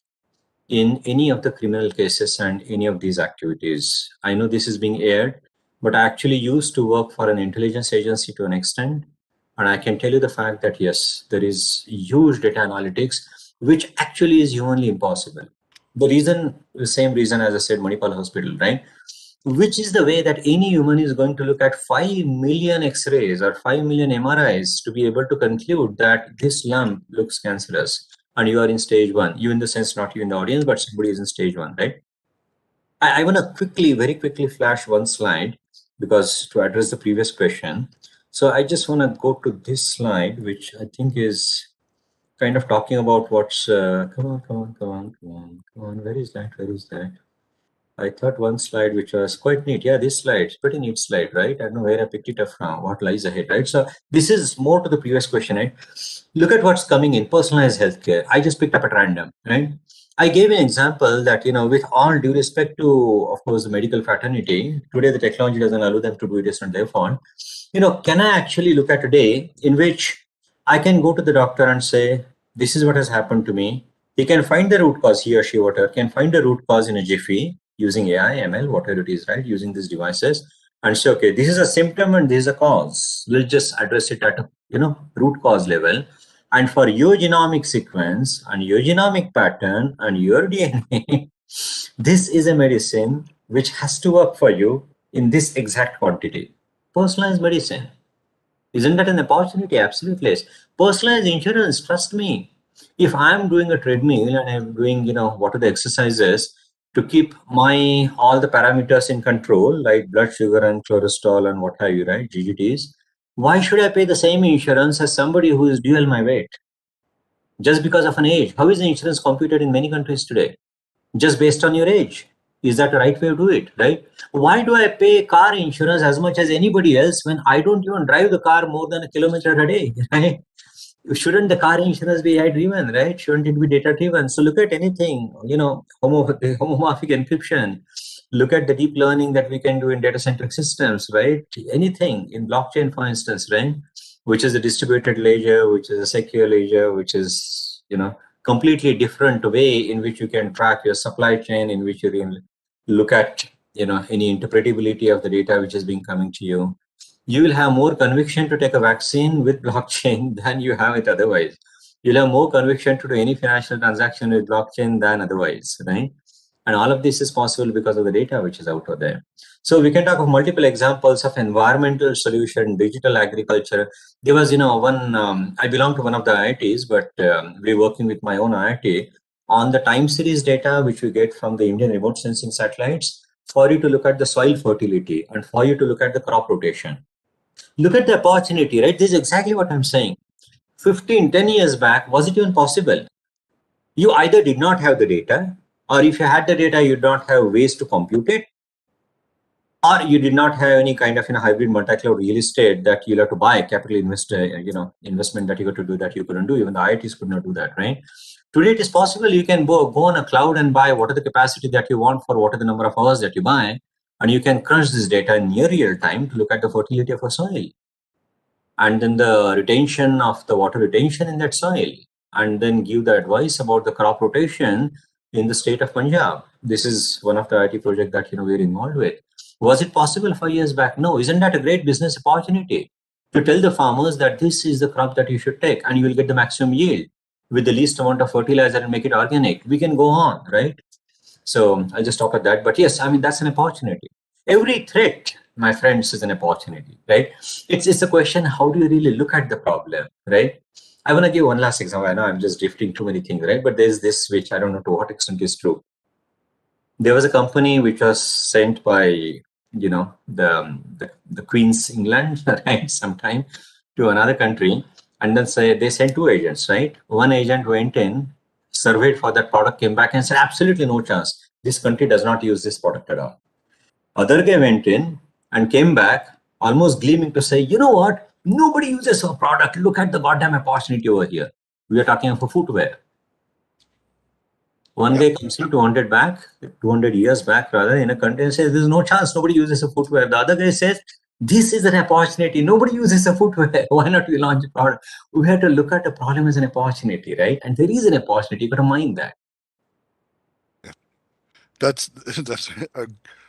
in any of the criminal cases and any of these activities. I know this is being aired, but I actually used to work for an intelligence agency to an extent. And I can tell you the fact that yes, there is huge data analytics, which actually is humanly impossible. The same reason as I said, Manipal Hospital, right? Which is the way that any human is going to look at 5 million X-rays or 5 million MRIs to be able to conclude that this lump looks cancerous and you are in stage 1. You in the sense, not you in the audience, but somebody is in stage 1, right? I want to very quickly flash one slide because to address the previous question. So I just want to go to this slide, which I think is kind of talking about what's, come on, where is that? I thought one slide which was quite neat. Yeah, this slide, pretty neat slide, right? I don't know where I picked it up from, what lies ahead, right? So this is more to the previous question, right? Look at what's coming in, personalized healthcare. I just picked up at random, right? I gave an example that, with all due respect to, of course, the medical fraternity, today the technology doesn't allow them to do it on their phone. Can I actually look at a day in which I can go to the doctor and say, this is what has happened to me. He can find the root cause, he or she, whatever, can find the root cause in a jiffy using AI, ML, whatever it is, right? Using these devices and say, okay, this is a symptom and this is a cause. Let's just address it at a, root cause level. And for your genomic sequence and your genomic pattern and your DNA, this is a medicine which has to work for you in this exact quantity. Personalized medicine. Isn't that an opportunity? Absolutely. Yes. Personalized insurance, trust me. If I'm doing a treadmill and I'm doing, what are the exercises to keep my all the parameters in control, like blood sugar and cholesterol and what have you, right? GGTs. Why should I pay the same insurance as somebody who is dual my weight? Just because of an age. How is the insurance computed in many countries today? Just based on your age. Is that the right way to do it, right? Why do I pay car insurance as much as anybody else when I don't even drive the car more than a kilometer a day, right? Shouldn't the car insurance be AI driven, right? Shouldn't it be data driven? So look at anything, homomorphic encryption. Look at the deep learning that we can do in data centric systems, right? Anything in blockchain, for instance, right? Which is a distributed ledger, which is a secure ledger, which is, completely different way in which you can track your supply chain, in which you can look at, any interpretability of the data which is being coming to you. You will have more conviction to take a vaccine with blockchain than you have it otherwise. You'll have more conviction to do any financial transaction with blockchain than otherwise, right? And all of this is possible because of the data which is out there. So we can talk of multiple examples of environmental solution, digital agriculture. There was, one, I belong to one of the IITs, but we're working with my own IIT on the time series data which we get from the Indian remote sensing satellites for you to look at the soil fertility and for you to look at the crop rotation. Look at the opportunity, right? This is exactly what I'm saying. 15, 10 years back, was it even possible? You either did not have the data, or if you had the data, you did not have ways to compute it, or you did not have any kind of hybrid multi-cloud real estate that you'll have to buy capital investment that you got to do that you couldn't do. Even the IITs could not do that, right? Today it is possible. You can go on a cloud and buy what are the capacity that you want for what are the number of hours that you buy, and you can crunch this data in near real time to look at the fertility of a soil, and then the retention of the water retention in that soil, and then give the advice about the crop rotation in the state of Punjab. This is one of the IT project that we're involved with. Was it possible 5 years back? No. Isn't that a great business opportunity to tell the farmers that this is the crop that you should take and you will get the maximum yield with the least amount of fertilizer and make it organic? We can go on, right? So I'll just stop at that. But yes, I mean, that's an opportunity. Every threat, my friends, is an opportunity, right? It's a question, how do you really look at the problem, right? I want to give one last example. I know I'm just drifting too many things, right? But there's this which I don't know to what extent is true. There was a company which was sent by, the Queen's England, right, sometime to another country, and then say they sent two agents, right? One agent went in, surveyed for that product, came back and said, absolutely no chance. This country does not use this product at all. Other guy went in and came back almost gleaming to say, you know what? Nobody uses our product. Look at the goddamn opportunity over here. We are talking of a footwear. One guy comes in 200 years back rather, in a country and says, there's no chance, nobody uses a footwear. The other guy says, this is an opportunity. Nobody uses a footwear. Why not we launch a product? We have to look at the problem as an opportunity, right? And there is an opportunity, but mind that. Yeah. That's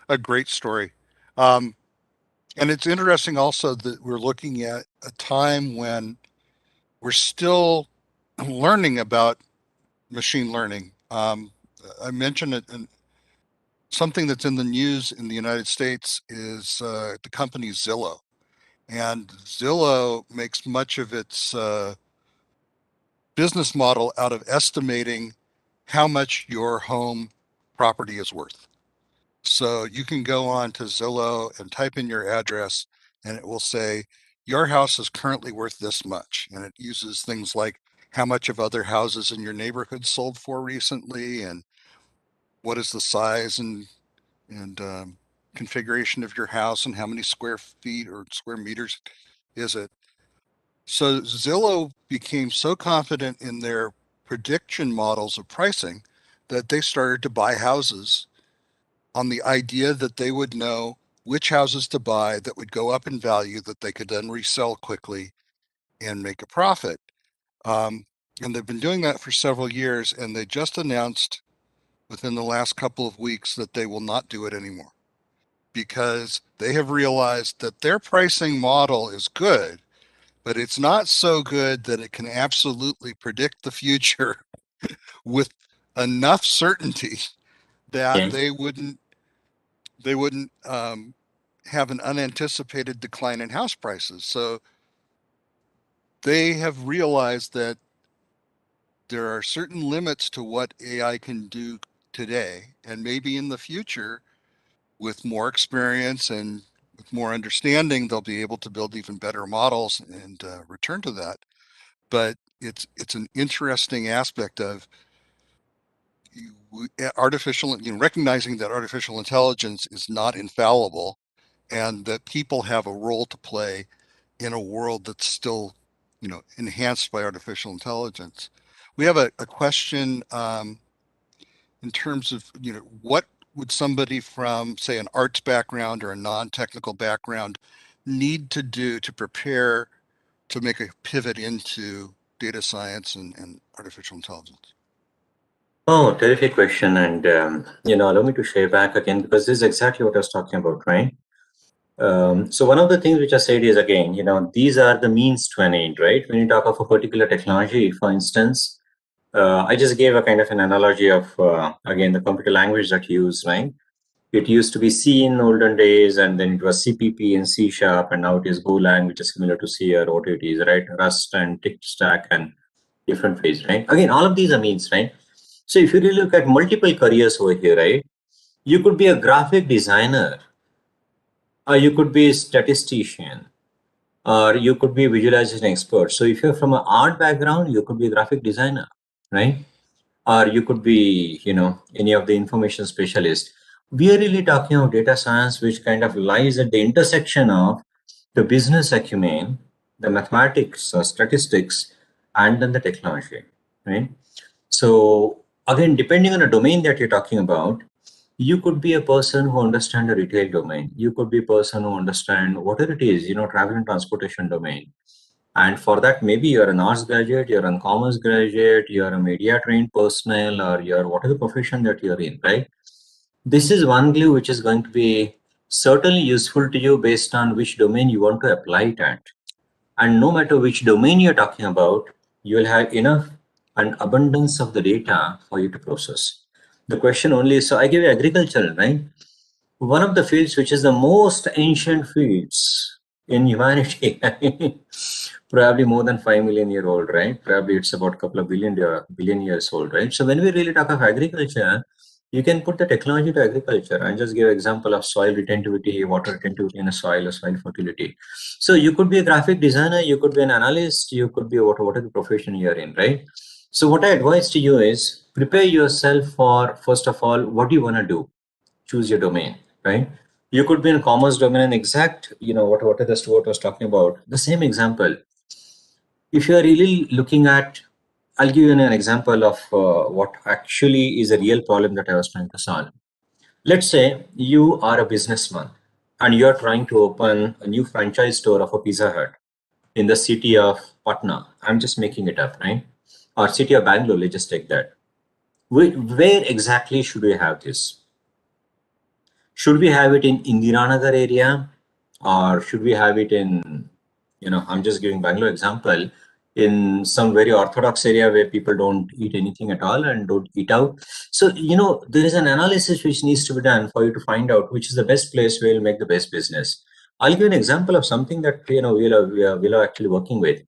a great story. And it's interesting also that we're looking at a time when we're still learning about machine learning. I mentioned it, and something that's in the news in the United States is the company Zillow. And Zillow makes much of its business model out of estimating how much your home property is worth. So you can go on to Zillow and type in your address, and it will say, your house is currently worth this much. And it uses things like how much of other houses in your neighborhood sold for recently, and what is the size and configuration of your house, and how many square feet or square meters is it. So Zillow became so confident in their prediction models of pricing that they started to buy houses on the idea that they would know which houses to buy that would go up in value that they could then resell quickly and make a profit. And they've been doing that for several years, and they just announced within the last couple of weeks that they will not do it anymore because they have realized that their pricing model is good, but it's not so good that it can absolutely predict the future with enough certainty that Yeah. they wouldn't have an unanticipated decline in house prices. So they have realized that there are certain limits to what AI can do today, and maybe in the future, with more experience and with more understanding, they'll be able to build even better models and return to that. But it's an interesting aspect of artificial, recognizing that artificial intelligence is not infallible, and that people have a role to play in a world that's still, enhanced by artificial intelligence. We have a question in terms of, what would somebody from, say, an arts background or a non-technical background need to do to prepare to make a pivot into data science and artificial intelligence? Oh, terrific question. And, allow me to share back again, because this is exactly what I was talking about, right? So one of the things which I said is, again, these are the means to an end, right? When you talk of a particular technology, for instance, I just gave a kind of an analogy of, again, the computer language that you use, right? It used to be C in olden days, and then it was CPP and C sharp, and now it is Golang, which is similar to C or what it is, right? Rust and Tick Stack and different ways, right? Again, all of these are means, right? So if you really look at multiple careers over here, right? You could be a graphic designer, or you could be a statistician, or you could be a visualization expert. So if you're from an art background, you could be a graphic designer, right? Or you could be, any of the information specialist. We are really talking about data science, which kind of lies at the intersection of the business acumen, the mathematics, statistics, and then the technology, right? So again, depending on the domain that you're talking about, you could be a person who understands the retail domain. You could be a person who understands whatever it is, travel and transportation domain. And for that, maybe you're an arts graduate, you're a commerce graduate, you're a media trained personnel, or you're whatever profession that you're in, right? This is one glue which is going to be certainly useful to you based on which domain you want to apply it at. And no matter which domain you're talking about, you will have enough and abundance of the data for you to process. The question only is, so I give you agriculture, right? One of the fields which is the most ancient fields in humanity, probably more than 5 million year old, right? Probably it's about a couple of billion years old, right? So when we really talk of agriculture, you can put the technology to agriculture and just give example of soil retentivity, water retentivity in a soil, or soil fertility. So you could be a graphic designer, you could be an analyst, you could be whatever the profession you're in, right? So what I advise to you is prepare yourself for, first of all, what do you want to do? Choose your domain, right? You could be in commerce domain and exact, what the Stuart was talking about. The same example. If you are really looking at, I'll give you an example of what actually is a real problem that I was trying to solve. Let's say you are a businessman and you are trying to open a new franchise store of a Pizza Hut in the city of Patna. I'm just making it up, right? Or city of Bangalore, let's just take that. Where exactly should we have this? Should we have it in Indiranagar area, or should we have it in, I'm just giving Bangalore example, in some very orthodox area where people don't eat anything at all and don't eat out. So, there is an analysis which needs to be done for you to find out which is the best place where you'll make the best business. I'll give an example of something that, we are actually working with.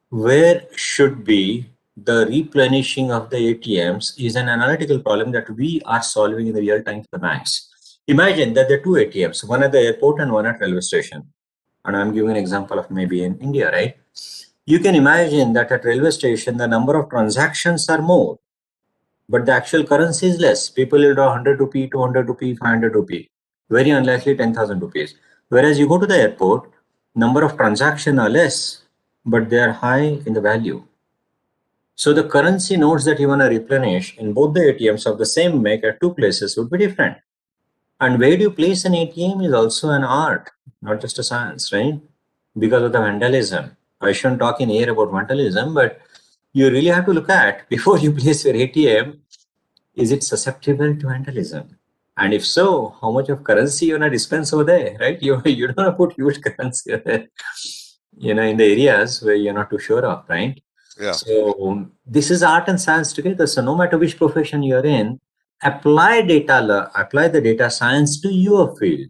Where should be the replenishing of the ATMs is an analytical problem that we are solving in the real time for the banks. Imagine that there are two ATMs, one at the airport and one at railway station. And I'm giving an example of maybe in India, right? You can imagine that at railway station, the number of transactions are more, but the actual currency is less. People will draw 100 rupee, 200 rupee, 500 rupee. Very unlikely 10,000 rupees. Whereas you go to the airport, number of transactions are less, but they are high in the value. So the currency notes that you want to replenish in both the ATMs of the same make at two places would be different. And where do you place an ATM is also an art, not just a science, right? Because of the vandalism. I shouldn't talk in here about vandalism, but you really have to look at before you place your ATM, is it susceptible to vandalism? And if so, how much of currency you want to dispense over there, right? You don't want to put huge currency there, in the areas where you're not too sure of, right? Yeah. So this is art and science together. So no matter which profession you're in, apply the data science to your field.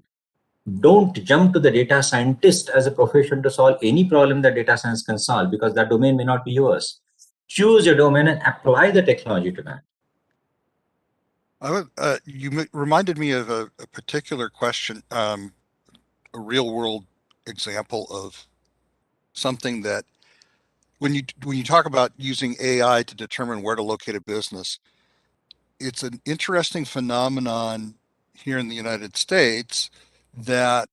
Don't jump to the data scientist as a profession to solve any problem that data science can solve, because that domain may not be yours. Choose your domain and apply the technology to that. Reminded me of a particular question, a real world example of something that when you talk about using AI to determine where to locate a business, it's an interesting phenomenon here in the United States that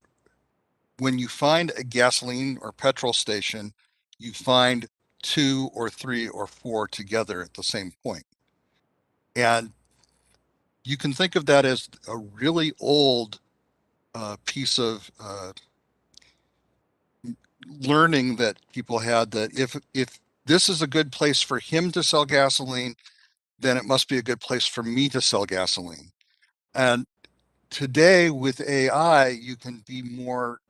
when you find a gasoline or petrol station, you find two or three or four together at the same point. And you can think of that as a really old piece of learning that people had, that if this is a good place for him to sell gasoline, then it must be a good place for me to sell gasoline. And today with AI, you can be more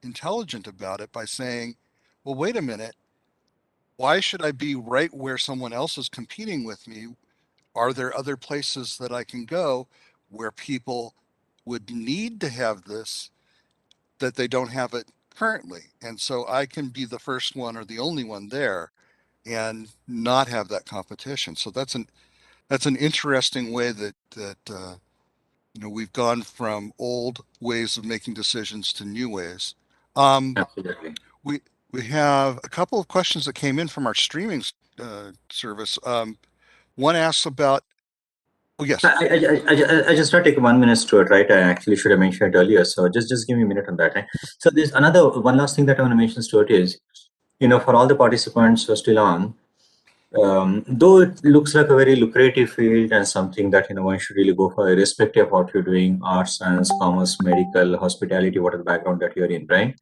intelligent about it by saying, well, wait a minute, why should I be right where someone else is competing with me? Are there other places that I can go where people would need to have this that they don't have it currently? And so I can be the first one or the only one there and not have that competition. So that's an interesting way that we've gone from old ways of making decisions to new ways. Um, Absolutely. we we have a couple of questions that came in from our streaming service. One asks about, oh yes, I just want to take 1 minute, Stuart, right? I actually should have mentioned it earlier. So just give me a minute on that. Right? So there's one last thing that I want to mention, Stuart, is, for all the participants who are still on, though it looks like a very lucrative field and something that, one should really go for, irrespective of what you're doing, arts, science, commerce, medical, hospitality, whatever background that you're in, right?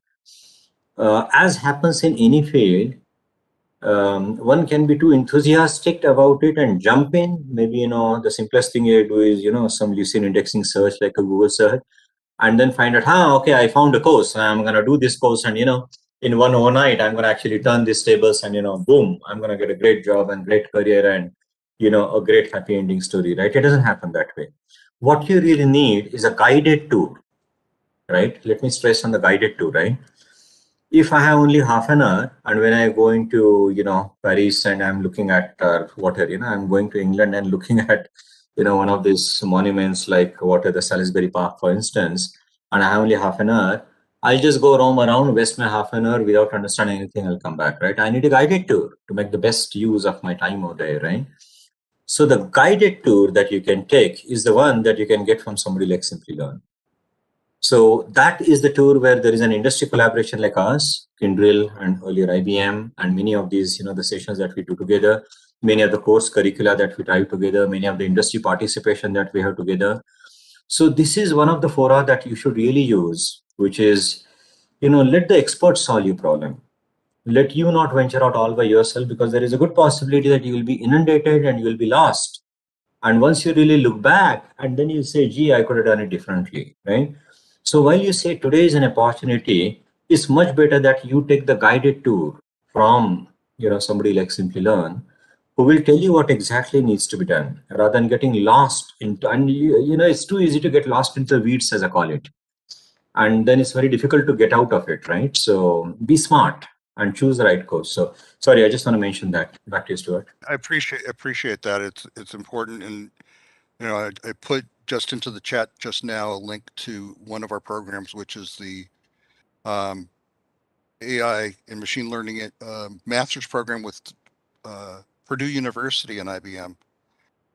As happens in any field, one can be too enthusiastic about it and jump in. Maybe, the simplest thing you do is, some Lucene indexing search like a Google search, and then find out, okay, I found a course. I'm going to do this course. And, in one overnight, I'm going to actually turn these tables and, boom, I'm going to get a great job and great career and, a great happy ending story, right? It doesn't happen that way. What you really need is a guided tour, right? Let me stress on the guided tour, right? If I have only half an hour, and when I go into, Paris, and I'm looking at water, I'm going to England and looking at, one of these monuments like water, the Salisbury Park, for instance, and I have only half an hour, I'll just go roam around, waste my half an hour without understanding anything. I'll come back, right? I need a guided tour to make the best use of my time over there, right? So the guided tour that you can take is the one that you can get from somebody like Simplilearn. So that is the tour where there is an industry collaboration like us, Kyndryl, and earlier IBM, and many of these, the sessions that we do together, many of the course curricula that we drive together, many of the industry participation that we have together. So this is one of the fora that you should really use, which is, let the experts solve your problem. Let you not venture out all by yourself, because there is a good possibility that you will be inundated and you will be lost. And once you really look back, and then you say, gee, I could have done it differently, right? So while you say today is an opportunity, it's much better that you take the guided tour from, somebody like Simplilearn, who will tell you what exactly needs to be done, rather than getting lost into, and it's too easy to get lost into the weeds, as I call it. And then it's very difficult to get out of it, right? So be smart and choose the right course. So sorry, I just want to mention that. Back to you, Stuart. I appreciate that. It's important, and I put just into the chat just now a link to one of our programs, which is the um, AI and machine learning master's program with Purdue University and IBM,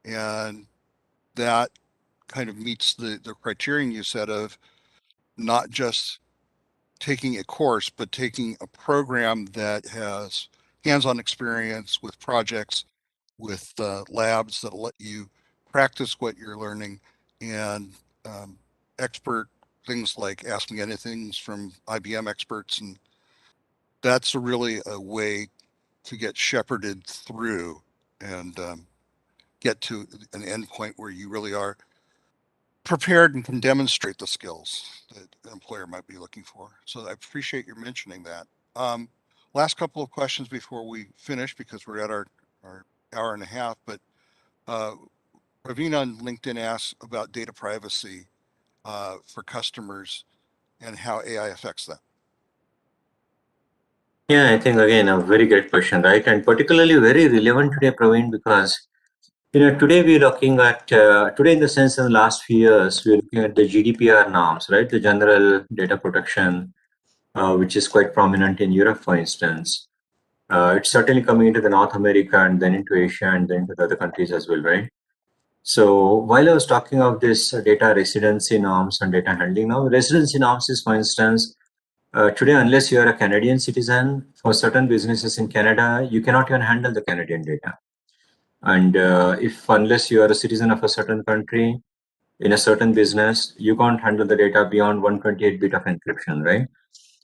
and that kind of meets the criterion you said of not just taking a course, but taking a program that has hands-on experience with projects, with labs that let you practice what you're learning, and expert things like Ask Me Anything from IBM experts. And that's really a way to get shepherded through and get to an endpoint where you really are prepared and can demonstrate the skills that an employer might be looking for. So I appreciate your mentioning that. Last couple of questions before we finish, because we're at our hour and a half, but Ravina on LinkedIn asks about data privacy for customers and how AI affects that. Yeah, I think again a very great question, right? And particularly very relevant today, Praveen, because today we're looking at today in the sense in the last few years we're looking at the GDPR norms, right? The General Data Protection, which is quite prominent in Europe, for instance. It's certainly coming into the North America and then into Asia and then to the other countries as well, right? So while I was talking of this data residency norms and data handling norms, residency norms is, for instance, today, unless you are a Canadian citizen, for certain businesses in Canada, you cannot even handle the Canadian data. And if unless you are a citizen of a certain country in a certain business, you can't handle the data beyond 128 bit of encryption, right?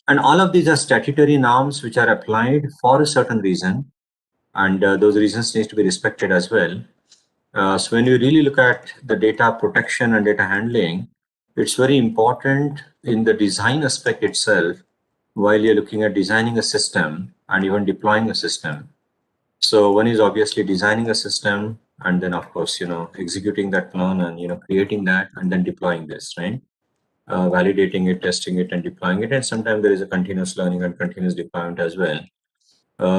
And all of these are statutory norms which are applied for a certain reason, and those reasons need to be respected as well. So when you really look at the data protection and data handling, it's very important in the design aspect itself while you're looking at designing a system and even deploying a system. So one is obviously designing a system and then of course, executing that plan and, creating that and then deploying this, right? Validating it, testing it and deploying it. And sometimes there is a continuous learning and continuous deployment as well.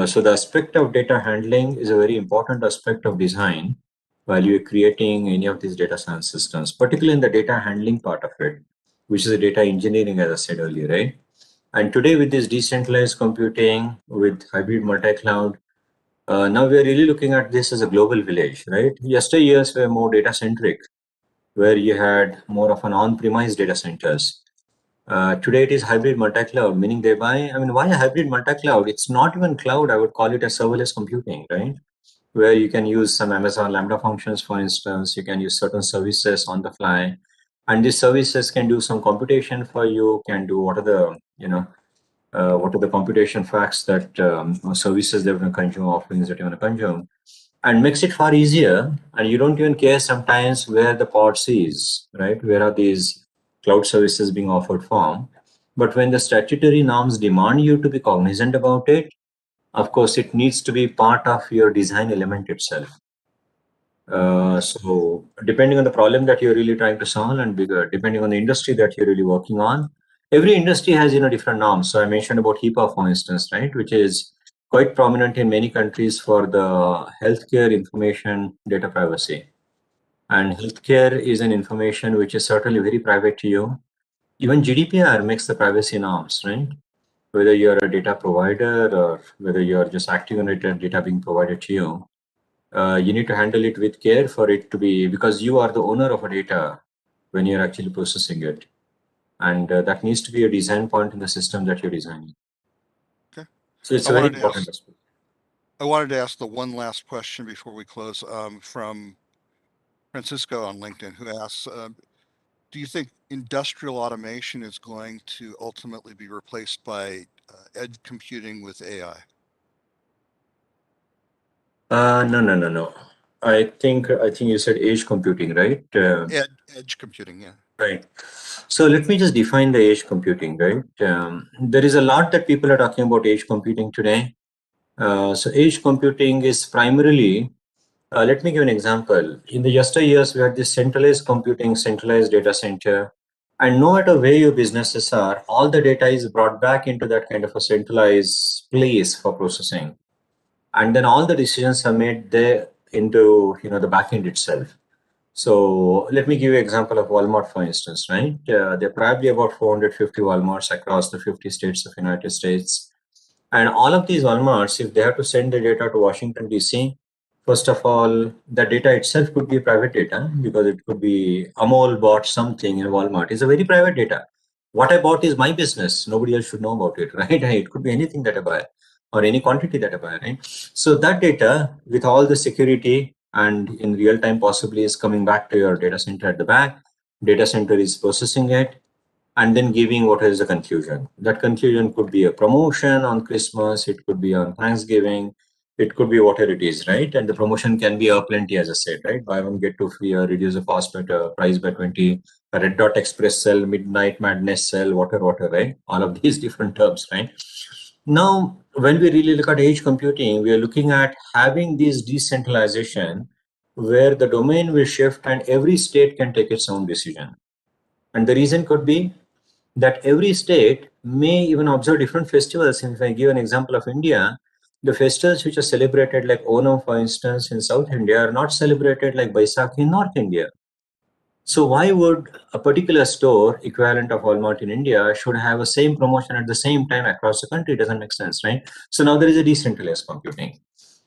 So the aspect of data handling is a very important aspect of design while you're creating any of these data science systems, particularly in the data handling part of it, which is the data engineering, as I said earlier, right? And today with this decentralized computing, with hybrid multi-cloud, now we're really looking at this as a global village, right? Yesteryears were more data centric, where you had more of an on-premise data centers. Today it is hybrid multi-cloud, meaning why a hybrid multi-cloud? It's not even cloud, I would call it a serverless computing, right? Where you can use some Amazon Lambda functions, for instance, you can use certain services on the fly, and these services can do some computation for you, can do what are the computation facts that services they want to consume, offerings that you want to consume, and makes it far easier. And you don't even care sometimes where the pods is, right? Where are these cloud services being offered from? But when the statutory norms demand you to be cognizant about it, of course, it needs to be part of your design element itself. So depending on the problem that you're really trying to solve and bigger, depending on the industry that you're really working on, every industry has different norms. So I mentioned about HIPAA, for instance, right, which is quite prominent in many countries for the healthcare information data privacy. And healthcare is an information which is certainly very private to you. Even GDPR makes the privacy norms, right? Whether you're a data provider or whether you're just acting on it and data being provided to you, you need to handle it with care for it to be, because you are the owner of a data when you're actually processing it. And that needs to be a design point in the system that you're designing. Okay. So it's a very important aspect. I wanted to ask the one last question before we close from Francisco on LinkedIn, who asks, do you think industrial automation is going to ultimately be replaced by edge computing with AI? No. I think you said edge computing, right? Edge computing, yeah. Right. So let me just define the edge computing, right? There is a lot that people are talking about edge computing today. So edge computing is primarily, let me give an example. In the yesteryears, we had this centralized computing, centralized data center, and no matter where your businesses are, all the data is brought back into that kind of a centralized place for processing, and then all the decisions are made there into the backend itself. So let me give you an example of Walmart, for instance, right? There are probably about 450 Walmarts across the 50 states of United States. And all of these Walmarts, if they have to send the data to Washington, D.C., first of all, the data itself could be private data because it could be Amol bought something in Walmart. It's a very private data. What I bought is my business. Nobody else should know about it, right? It could be anything that I buy. or any quantity that I buy, right? So that data with all the security and in real time possibly is coming back to your data center at the back. Data center is processing it and then giving what is the conclusion. That conclusion could be a promotion on Christmas, it could be on Thanksgiving, it could be whatever it is, right? And the promotion can be a plenty, as I said, right? Buy one, get two free, or reduce the cost by price by 20, a red dot express sell, midnight madness sell, whatever, right? All of these different terms, right? Now, when we really look at edge computing, we are looking at having this decentralization where the domain will shift and every state can take its own decision. And the reason could be that every state may even observe different festivals. If I give an example of India, the festivals which are celebrated like Onam, for instance, in South India are not celebrated like Baisakhi in North India. So why would a particular store equivalent of Walmart in India should have the same promotion at the same time across the country? It doesn't make sense, right? So now there is a decentralized computing.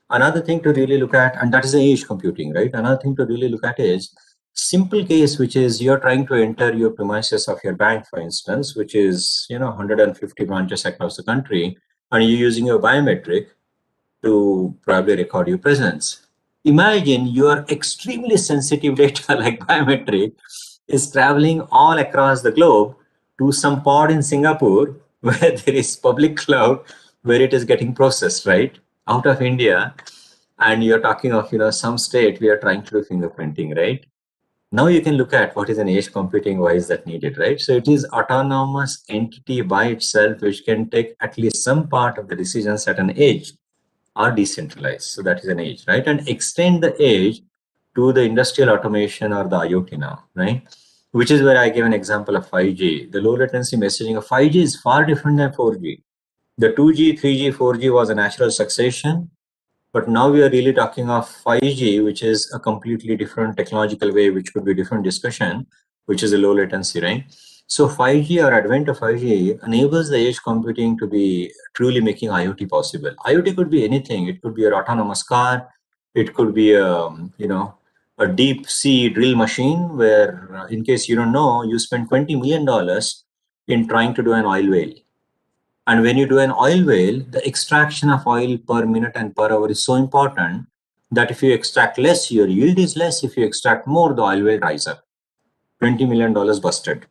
Another thing to really look at, and that is the edge computing, right? Another thing to really look at is simple case, which is you're trying to enter your premises of your bank, for instance, which is 150 branches across the country, and you're using your biometric to probably record your presence. Imagine your extremely sensitive data like biometric is traveling all across the globe to some pod in Singapore where there is public cloud where it is getting processed, right? Out of India. And you're talking of, some state we are trying to do fingerprinting, right? Now you can look at what is an edge computing, why is that needed, right? So it is autonomous entity by itself, which can take at least some part of the decisions at an edge are decentralized. So that is an edge, right? And extend the edge to the industrial automation or the IoT now, right? Which is where I gave an example of 5G. The low latency messaging of 5G is far different than 4G. The 2G, 3G, 4G was a natural succession. But now we are really talking of 5G, which is a completely different technological way, which could be a different discussion, which is a low latency, right? So 5G or advent of 5G enables the edge computing to be truly making IoT possible. IoT could be anything. It could be an autonomous car. It could be a deep sea drill machine where, in case you don't know, you spend $20 million in trying to do an oil well. And when you do an oil well, the extraction of oil per minute and per hour is so important that if you extract less, your yield is less. If you extract more, the oil will rise up. $20 million busted.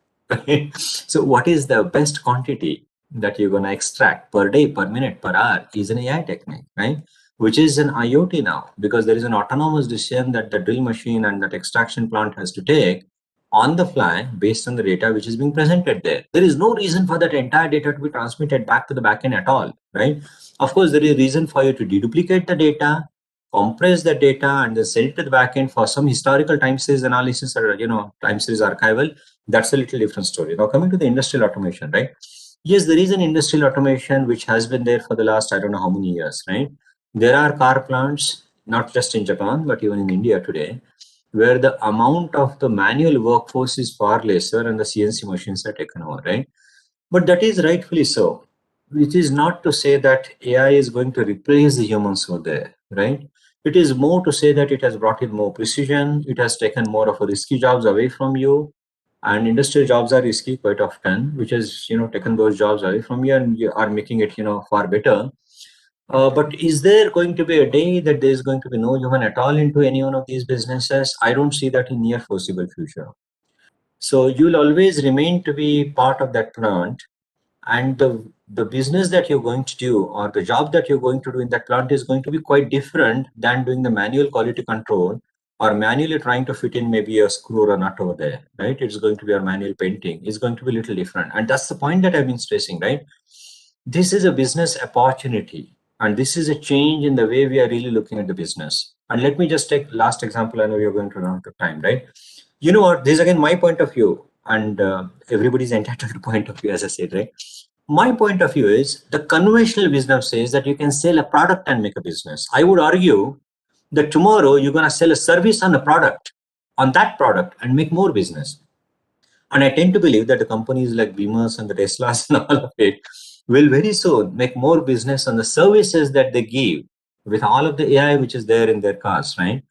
So what is the best quantity that you're going to extract per day, per minute, per hour is an AI technique, right? Which is an IoT now, because there is an autonomous decision that the drill machine and that extraction plant has to take on the fly based on the data which is being presented there. There is no reason for that entire data to be transmitted back to the backend at all, right? Of course, there is a reason for you to deduplicate the data, compress the data, and then send it to the backend for some historical time series analysis or time series archival. That's a little different story. Now coming to the industrial automation, right? Yes, there is an industrial automation which has been there for the last I don't know how many years, right? There are car plants, not just in Japan, but even in India today, where the amount of the manual workforce is far lesser and the CNC machines are taken over, right? But that is rightfully so. It is not to say that AI is going to replace the humans over there, right? It is more to say that it has brought in more precision. It has taken more of a risky jobs away from you, and industrial jobs are risky quite often, which has taken those jobs away from you and you are making it far better. But is there going to be a day that there is going to be no human at all into any one of these businesses? I don't see that in near foreseeable future. So you'll always remain to be part of that plant, and the business that you're going to do or the job that you're going to do in that plant is going to be quite different than doing the manual quality control or manually trying to fit in maybe a screw or a nut over there, right? It's going to be a manual painting. It's going to be a little different. And that's the point that I've been stressing, right? This is a business opportunity. And this is a change in the way we are really looking at the business. And let me just take last example. I know you're going to run out of time, right? You know what? This is again my point of view, and everybody's entitled to point of view, as I said, right? My point of view is the conventional wisdom says that you can sell a product and make a business. I would argue that tomorrow you're going to sell a service on a product, on that product, and make more business. And I tend to believe that the companies like Beamers and the Teslas and all of it will very soon make more business on the services that they give with all of the AI which is there in their cars, right?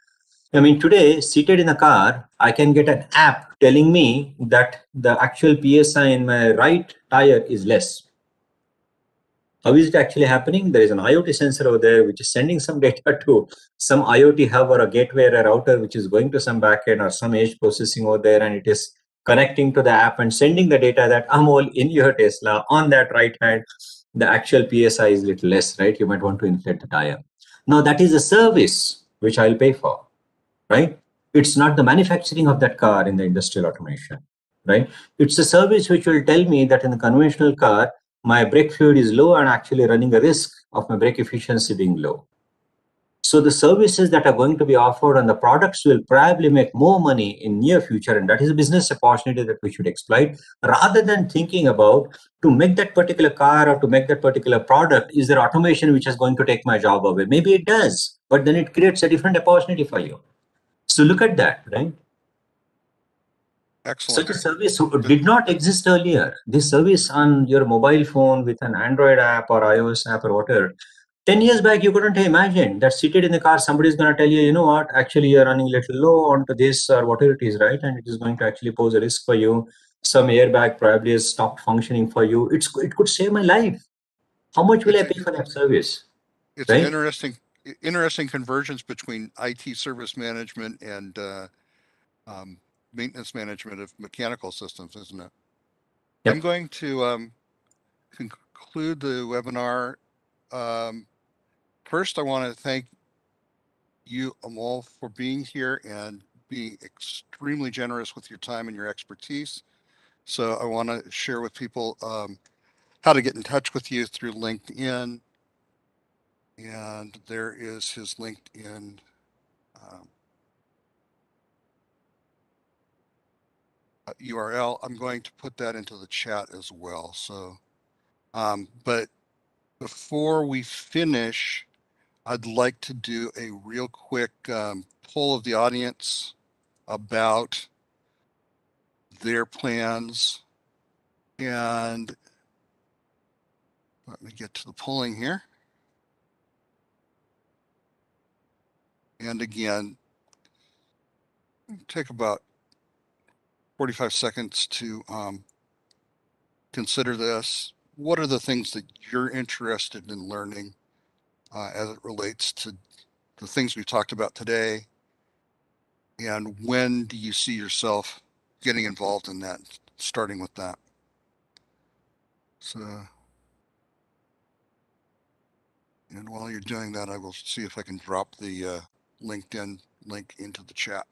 I mean, today, seated in a car, I can get an app telling me that the actual PSI in my right tire is less. How is it actually happening? There is an IoT sensor over there which is sending some data to some IoT hub or a gateway or a router which is going to some backend or some edge processing over there, and it is connecting to the app and sending the data that Amol in your Tesla on that right hand, the actual PSI is little less, right? You might want to inflate the tire. Now that is a service which I'll pay for, right? It's not the manufacturing of that car in the industrial automation, right? It's a service which will tell me that in the conventional car, my brake fluid is low and actually running a risk of my brake efficiency being low. So the services that are going to be offered and the products will probably make more money in near future, and that is a business opportunity that we should exploit rather than thinking about to make that particular car or to make that particular product. Is there automation which is going to take my job away? Maybe it does, but then it creates a different opportunity for you. So look at that, right? Excellent. Such a service did not exist earlier. This service on your mobile phone with an Android app or iOS app or whatever. 10 years back, you couldn't imagine that seated in the car, somebody is going to tell you, you know what, actually you're running a little low onto this or whatever it is, right? And it is going to actually pose a risk for you. Some airbag probably has stopped functioning for you. It could save my life. How much will I pay for that service? It's an Right? interesting convergence between IT service management and um, maintenance management of mechanical systems, isn't it? I'm Yep. going to conclude the webinar. First, I want to thank you, Amol, for being here and being extremely generous with your time and your expertise. So I want to share with people how to get in touch with you through LinkedIn. And there is his LinkedIn URL. I'm going to put that into the chat as well. So, but before we finish, I'd like to do a real quick poll of the audience about their plans. And let me get to the polling here. And again, take about 45 seconds to consider this. What are the things that you're interested in learning as it relates to the things we've talked about today? And when do you see yourself getting involved in that, starting with that? So, and while you're doing that, I will see if I can drop the LinkedIn link into the chat.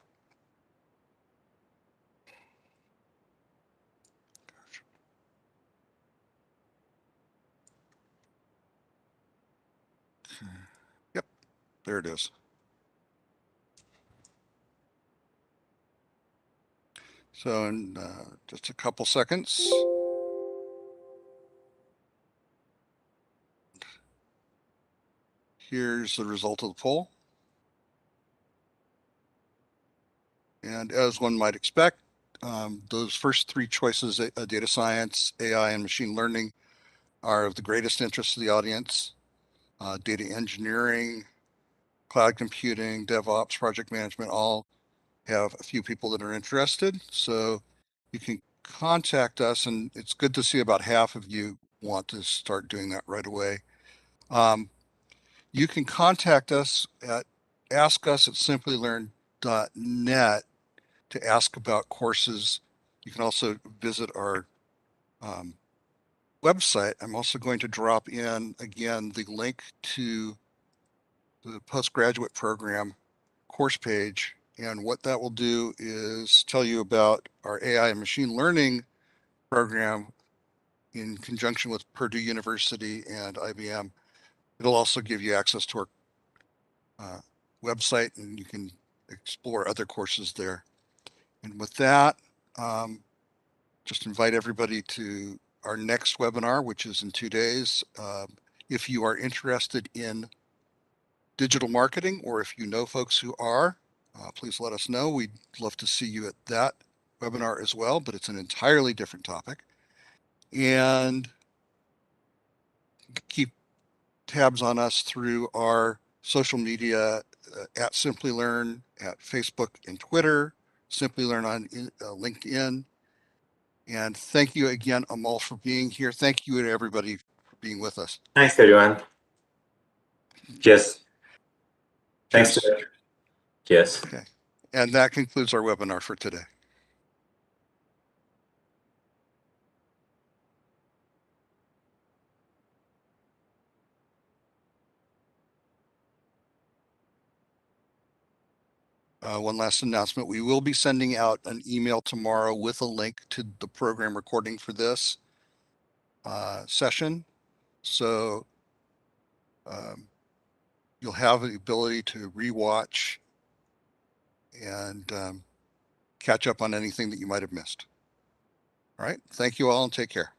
Yep, there it is. So in just a couple seconds. Here's the result of the poll. And as one might expect, those first three choices, data science, AI, and machine learning, are of the greatest interest to the audience. Data engineering, cloud computing, DevOps, project management, all have a few people that are interested. So you can contact us, and it's good to see about half of you want to start doing that right away. You can contact us at askus@simplylearn.net to ask about courses. You can also visit our website. I'm also going to drop in again the link to the postgraduate program course page. And what that will do is tell you about our AI and machine learning program in conjunction with Purdue University and IBM. It'll also give you access to our website, and you can explore other courses there. And with that, just invite everybody to our next webinar, which is in 2 days. If you are interested in digital marketing, or if you know folks who are, please let us know. We'd love to see you at that webinar as well, but it's an entirely different topic. And keep tabs on us through our social media at Simplilearn, at Facebook and Twitter, Simplilearn on LinkedIn. And thank you again, Amol, for being here. Thank you to everybody for being being with us. Thanks, everyone. Cheers. Thanks. Cheers. Cheers. Okay. And that concludes our webinar for today. One last announcement. We will be sending out an email tomorrow with a link to the program recording for this session. So you'll have the ability to rewatch and catch up on anything that you might have missed. All right. Thank you all and take care.